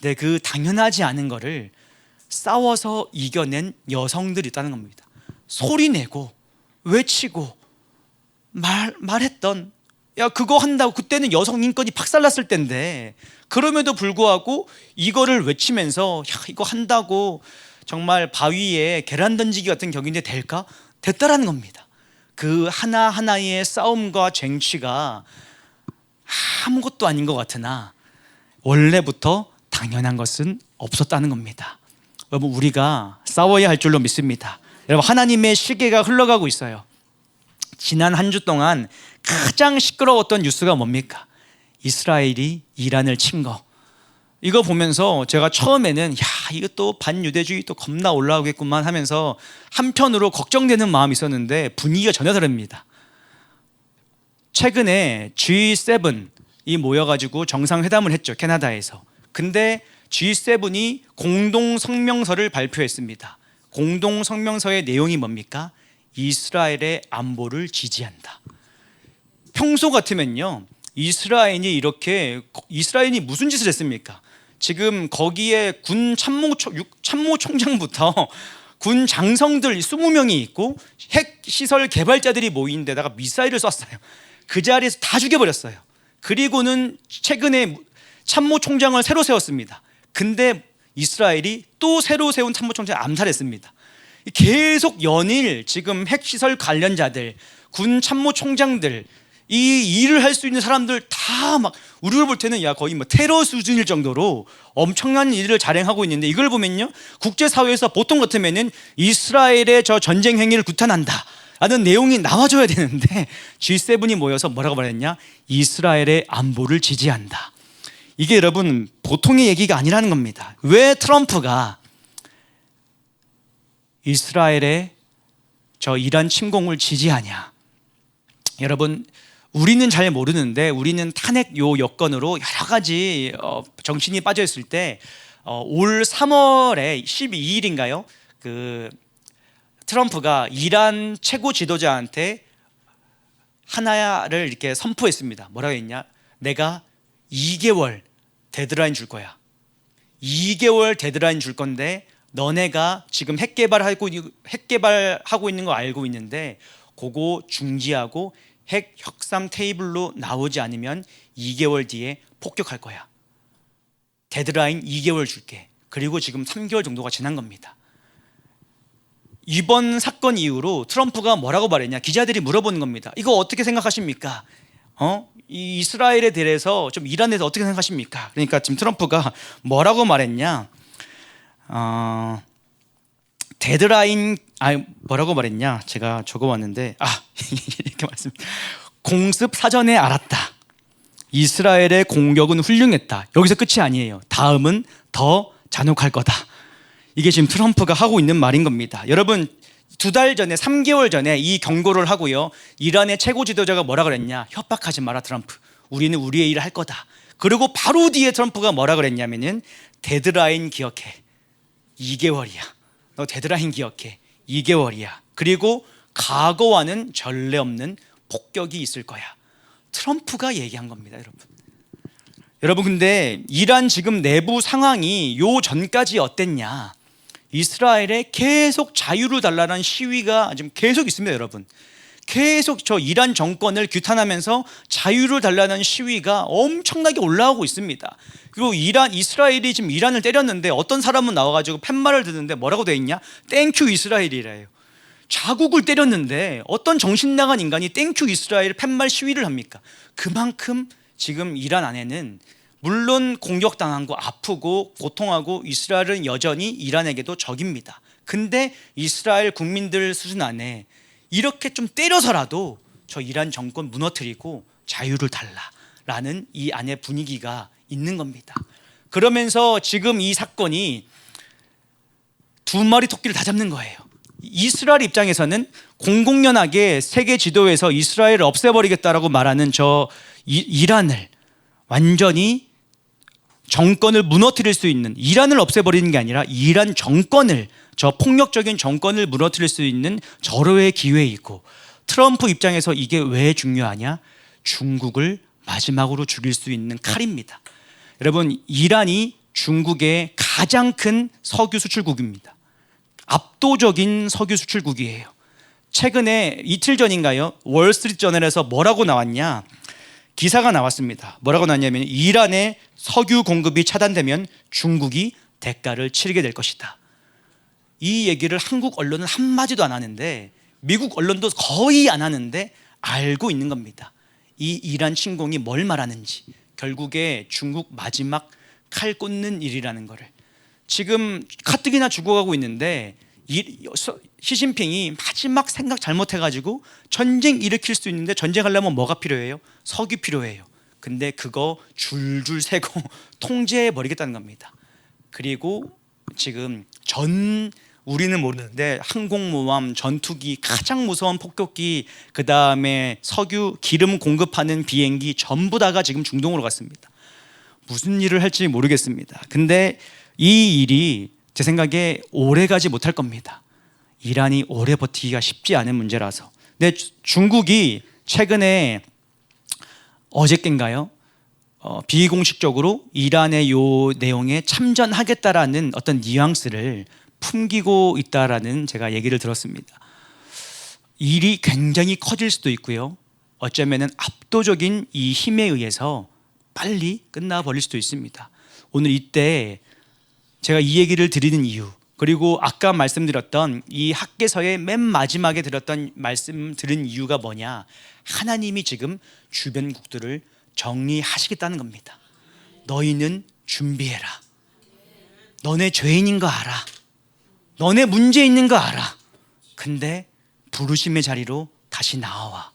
근데 그 당연하지 않은 거를 싸워서 이겨낸 여성들이 있다는 겁니다. 소리내고 외치고 말했던, 야 그거 한다고, 그때는 여성 인권이 박살났을 때인데 그럼에도 불구하고 이거를 외치면서 야 이거 한다고 정말 바위에 계란 던지기 같은 격인데 될까? 됐다라는 겁니다. 그 하나하나의 싸움과 쟁취가 아무것도 아닌 것 같으나 원래부터 당연한 것은 없었다는 겁니다. 여러분, 우리가 싸워야 할 줄로 믿습니다. 여러분, 하나님의 시계가 흘러가고 있어요. 지난 한 주 동안 가장 시끄러웠던 뉴스가 뭡니까? 이스라엘이 이란을 친 거. 이거 보면서 제가 처음에는 야 이거 또 반유대주의 또 겁나 올라오겠구만 하면서 한편으로 걱정되는 마음이 있었는데 분위기가 전혀 다릅니다. 최근에 G7이 모여가지고 정상회담을 했죠, 캐나다에서. 근데 G7이 공동 성명서를 발표했습니다. 공동 성명서의 내용이 뭡니까? 이스라엘의 안보를 지지한다. 평소 같으면요, 이스라엘이 무슨 짓을 했습니까? 지금 거기에 군 참모총장부터 군 장성들 20명이 있고 핵시설 개발자들이 모인 데다가 미사일을 쐈어요. 그 자리에서 다 죽여버렸어요. 그리고는 최근에 참모총장을 새로 세웠습니다. 근데 이스라엘이 또 새로 세운 참모총장을 암살했습니다. 계속 연일 지금 핵시설 관련자들, 군 참모총장들, 이 일을 할 수 있는 사람들 다 막 우리를 볼 때는 야 거의 뭐 테러 수준일 정도로 엄청난 일을 자행하고 있는데, 이걸 보면요, 국제사회에서 보통 같으면은 이스라엘의 저 전쟁 행위를 규탄한다 라는 내용이 나와줘야 되는데 G7이 모여서 뭐라고 말했냐? 이스라엘의 안보를 지지한다. 이게 여러분 보통의 얘기가 아니라는 겁니다. 왜 트럼프가 이스라엘의 저 이란 침공을 지지하냐? 여러분, 우리는 잘 모르는데 우리는 탄핵 여건으로 여러 가지 정신이 빠져 있을 때 올 3월에 12일인가요? 그 트럼프가 이란 최고 지도자한테 하나를 이렇게 선포했습니다. 뭐라고 했냐? 내가 2개월 데드라인 줄 거야. 2개월 데드라인 줄 건데 너네가 지금 핵 개발하고 있는 거 알고 있는데 그거 중지하고 핵 협상 테이블로 나오지 않으면 2개월 뒤에 폭격할 거야. 데드라인 2개월 줄게. 그리고 지금 3개월 정도가 지난 겁니다. 이번 사건 이후로 트럼프가 뭐라고 말했냐? 기자들이 물어보는 겁니다. 이거 어떻게 생각하십니까? 이 이스라엘에 대해서 좀 이란에 대해서 어떻게 생각하십니까? 그러니까 지금 트럼프가 뭐라고 말했냐? 데드라인 뭐라고 말했냐? 제가 적어왔는데 이렇게 말씀. 공습 사전에 알았다. 이스라엘의 공격은 훌륭했다. 여기서 끝이 아니에요. 다음은 더 잔혹할 거다. 이게 지금 트럼프가 하고 있는 말인 겁니다. 여러분, 2달 전에 3개월 전에 이 경고를 하고요, 이란의 최고 지도자가 뭐라 그랬냐? 협박하지 마라 트럼프. 우리는 우리의 일을 할 거다. 그리고 바로 뒤에 트럼프가 뭐라 그랬냐면은 데드라인 기억해. 2개월이야. 너 데드라인 기억해. 2개월이야. 그리고 과거와는 전례 없는 폭격이 있을 거야. 트럼프가 얘기한 겁니다, 여러분. 여러분, 근데 이란 지금 내부 상황이 요 전까지 어땠냐? 이스라엘에 계속 자유를 달라는 시위가 지금 계속 있습니다, 여러분. 계속 저 이란 정권을 규탄하면서 자유를 달라는 시위가 엄청나게 올라오고 있습니다. 그리고 이스라엘이 지금 이란을 때렸는데 어떤 사람은 나와가지고 팻말을 드는데 뭐라고 돼 있냐? 땡큐 이스라엘이래요. 자국을 때렸는데 어떤 정신 나간 인간이 땡큐 이스라엘 팻말 시위를 합니까? 그만큼 지금 이란 안에는 물론 공격당한 거 아프고 고통하고 이스라엘은 여전히 이란에게도 적입니다. 근데 이스라엘 국민들 수준 안에 이렇게 좀 때려서라도 저 이란 정권 무너뜨리고 자유를 달라라는 이 안의 분위기가 있는 겁니다. 그러면서 지금 이 사건이 두 마리 토끼를 다 잡는 거예요. 이스라엘 입장에서는 공공연하게 세계 지도에서 이스라엘을 없애버리겠다라고 말하는 저 이란을 완전히 정권을 무너뜨릴 수 있는, 이란을 없애버리는 게 아니라 이란 정권을, 저 폭력적인 정권을 무너뜨릴 수 있는 절호의 기회이고, 트럼프 입장에서 이게 왜 중요하냐? 중국을 마지막으로 죽일 수 있는 칼입니다. 여러분, 이란이 중국의 가장 큰 석유 수출국입니다. 압도적인 석유 수출국이에요. 최근에 이틀 전인가요? 월스트리트저널에서 뭐라고 나왔냐? 기사가 나왔습니다. 뭐라고 나왔냐면 이란의 석유 공급이 차단되면 중국이 대가를 치르게 될 것이다. 이 얘기를 한국 언론은 한마디도 안 하는데, 미국 언론도 거의 안 하는데 알고 있는 겁니다. 이 이란 침공이 뭘 말하는지, 결국에 중국 마지막 칼 꽂는 일이라는 거를. 지금 가뜩이나 죽어가고 있는데 시진핑이 마지막 생각 잘못해가지고 전쟁 일으킬 수 있는데, 전쟁하려면 뭐가 필요해요? 석유 필요해요. 근데 그거 줄줄 세고 통제해버리겠다는 겁니다. 그리고 지금 우리는 모르는데 항공모함, 전투기, 가장 무서운 폭격기, 그 다음에 석유, 기름 공급하는 비행기 전부 다가 지금 중동으로 갔습니다. 무슨 일을 할지 모르겠습니다. 근데 이 일이 제 생각에 오래 가지 못할 겁니다. 이란이 오래 버티기가 쉽지 않은 문제라서. 근데 중국이 최근에 어저께인가요? 비공식적으로 이란의 요 내용에 참전하겠다라는 어떤 뉘앙스를 풍기고 있다라는 제가 얘기를 들었습니다. 일이 굉장히 커질 수도 있고요. 어쩌면은 압도적인 이 힘에 의해서 빨리 끝나버릴 수도 있습니다. 오늘 이때 제가 이 얘기를 드리는 이유, 그리고 아까 말씀드렸던 이 학개서의 맨 마지막에 말씀 들은 이유가 뭐냐? 하나님이 지금 주변국들을 정리하시겠다는 겁니다. 너희는 준비해라. 너네 죄인인 거 알아. 너네 문제 있는 거 알아. 근데 부르심의 자리로 다시 나와.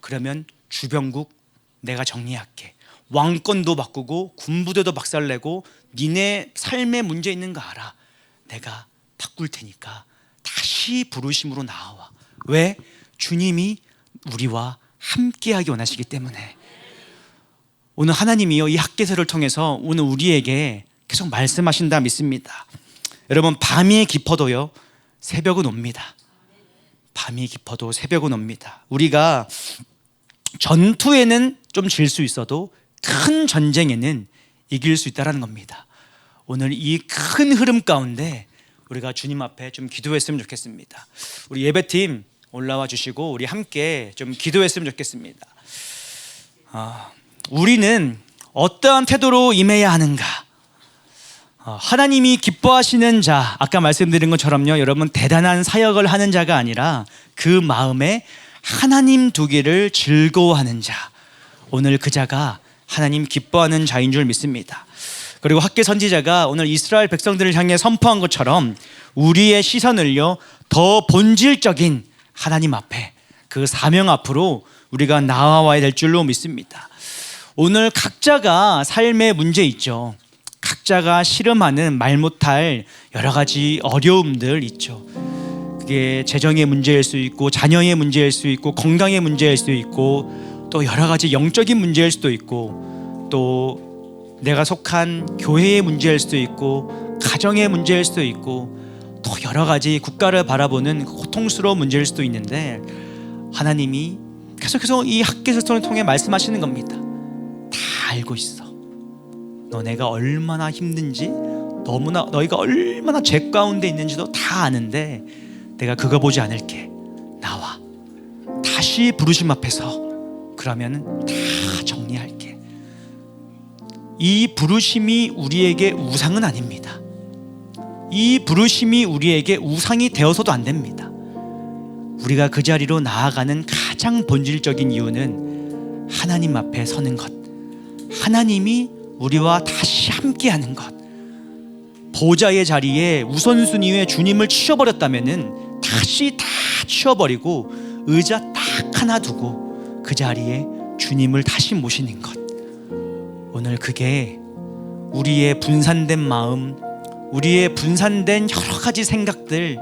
그러면 주변국 내가 정리할게. 왕권도 바꾸고 군부대도 박살내고 니네 삶에 문제 있는 거 알아. 내가 바꿀 테니까 다시 부르심으로 나와. 왜? 주님이 우리와 함께하기 원하시기 때문에. 오늘 하나님이요, 이 학개서를 통해서 오늘 우리에게 계속 말씀하신다 믿습니다. 여러분, 밤이 깊어도요 새벽은 옵니다. 밤이 깊어도 새벽은 옵니다. 우리가 전투에는 좀 질 수 있어도 큰 전쟁에는 이길 수 있다는 겁니다. 오늘 이 큰 흐름 가운데 우리가 주님 앞에 좀 기도했으면 좋겠습니다. 우리 예배팀 올라와 주시고 우리 함께 좀 기도했으면 좋겠습니다. 우리는 어떠한 태도로 임해야 하는가? 하나님이 기뻐하시는 자, 아까 말씀드린 것처럼요, 여러분, 대단한 사역을 하는 자가 아니라 그 마음에 하나님 두기를 즐거워하는 자, 오늘 그 자가 하나님 기뻐하는 자인 줄 믿습니다. 그리고 학개 선지자가 오늘 이스라엘 백성들을 향해 선포한 것처럼 우리의 시선을요 더 본질적인 하나님 앞에, 그 사명 앞으로 우리가 나아와야 될 줄로 믿습니다. 오늘 각자가 삶에 문제 있죠. 각자가 씨름하는 말 못할 여러 가지 어려움들 있죠. 그게 재정의 문제일 수 있고, 자녀의 문제일 수 있고, 건강의 문제일 수 있고, 또 여러 가지 영적인 문제일 수도 있고, 또 내가 속한 교회의 문제일 수도 있고, 가정의 문제일 수도 있고, 또 여러 가지 국가를 바라보는 고통스러운 문제일 수도 있는데, 하나님이 계속해서 이 학개서를 통해 말씀하시는 겁니다. 다 알고 있어. 너네가 얼마나 힘든지, 너희가 얼마나 죄 가운데 있는지도 다 아는데 내가 그거 보지 않을게. 나와. 다 다시 부르심 앞에서 그러면 다 정리할게. 이 부르심이 우리에게 우상은 아닙니다. 이 부르심이 우리에게 우상이 되어서도 안 됩니다. 우리가 그 자리로 나아가는 가장 본질적인 이유는 하나님 앞에 서는 것, 하나님이 우리와 다시 함께하는 것. 보좌의 자리에 우선순위에 주님을 치워버렸다면 다시 다 치워버리고 의자 딱 하나 두고 그 자리에 주님을 다시 모시는 것. 오늘 그게 우리의 분산된 마음, 우리의 분산된 여러 가지 생각들,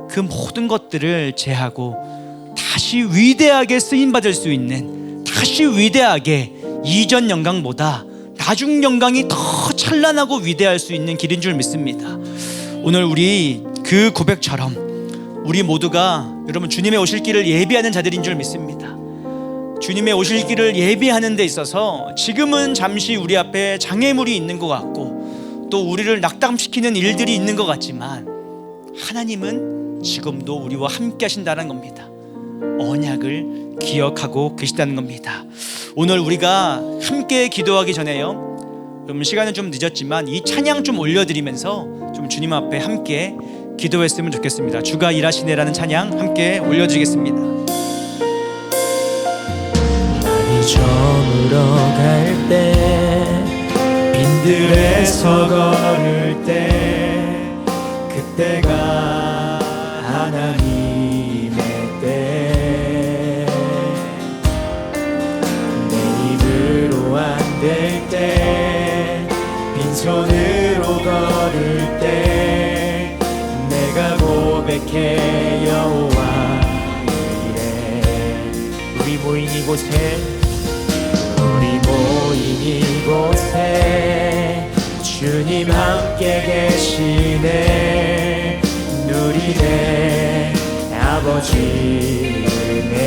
그 모든 것들을 제하고 다시 위대하게 쓰임받을 수 있는, 다시 위대하게 이전 영광보다 나중 영광이 더 찬란하고 위대할 수 있는 길인 줄 믿습니다. 오늘 우리 그 고백처럼 우리 모두가 여러분 주님의 오실 길을 예비하는 자들인 줄 믿습니다. 주님의 오실 길을 예비하는 데 있어서 지금은 잠시 우리 앞에 장애물이 있는 것 같고 또 우리를 낙담시키는 일들이 있는 것 같지만 하나님은 지금도 우리와 함께 하신다는 겁니다. 언약을 기억하고 계시다는 겁니다. 오늘 우리가 함께 기도하기 전에요, 그럼 시간은 좀 늦었지만 이 찬양 좀 올려드리면서 좀 주님 앞에 함께 기도했으면 좋겠습니다. 주가 일하시네라는 찬양 함께 올려드리겠습니다. 많이 저물어 갈 때, 빈들에서 걸을 때, 그때가 하나님의 때. 내 입으로 안 될 때, 빈손으로 걸을 때, 내가 고백해 여호와 이래. 우리 모인 이곳에, 우리 모인 이곳에 주님 함께 계시네. 누리네 아버지 은혜.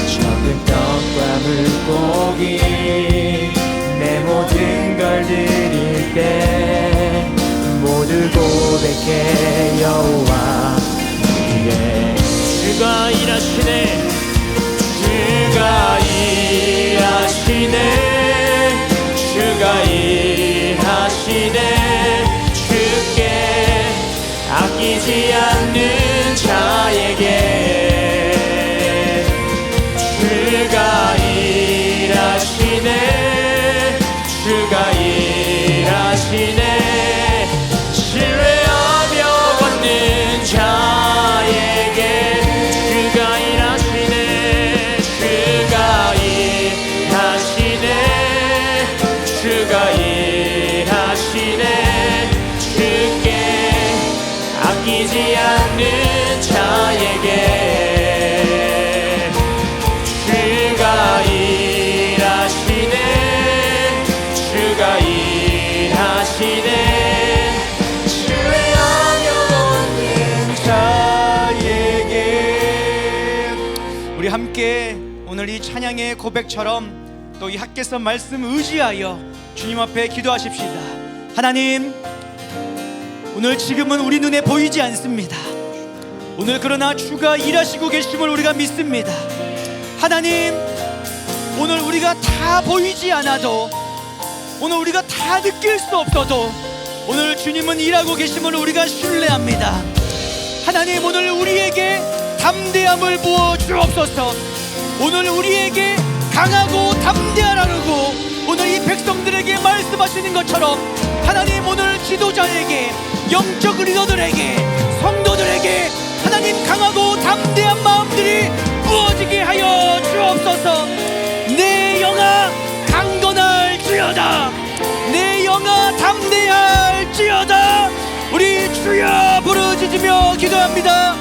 적은 떡과 물고기 내 모든 걸 드릴 때 모두 고백해 여호와 이래. 주가 일하시네, 주가 일하시네, 주가 일하시네. 주께 아끼지 않는 자에게 주가 일하시네, 주가 일하시네. 신뢰하며 걷는 자에게 주가 일하시네, 주가 일하시네, 주가 일하시네. 주께 아끼지 않는 자에게 주가 일하시네, 주가 일하시네. 신뢰하며 걷는 자에게. 우리 함께 오늘 이 찬양의 고백처럼 또 이 학개서 말씀 의지하여 주님 앞에 기도하십시다. 하나님, 오늘 지금은 우리 눈에 보이지 않습니다. 오늘 그러나 주가 일하시고 계심을 우리가 믿습니다. 하나님, 오늘 우리가 다 보이지 않아도, 오늘 우리가 다 느낄 수 없어도 오늘 주님은 일하고 계심을 우리가 신뢰합니다. 하나님, 오늘 우리에게 담대함을 부어 주옵소서. 오늘 우리에게 강하고 담대하라고 오늘 이 백성들에게 말씀하시는 것처럼 하나님, 오늘 지도자에게, 영적 리더들에게, 성도들에게 하나님 강하고 담대한 마음들이 부어지게 하여 주옵소서. 내 영아 강건할지어다, 내 영아 담대할지어다. 우리 주여 부르짖으며 기도합니다.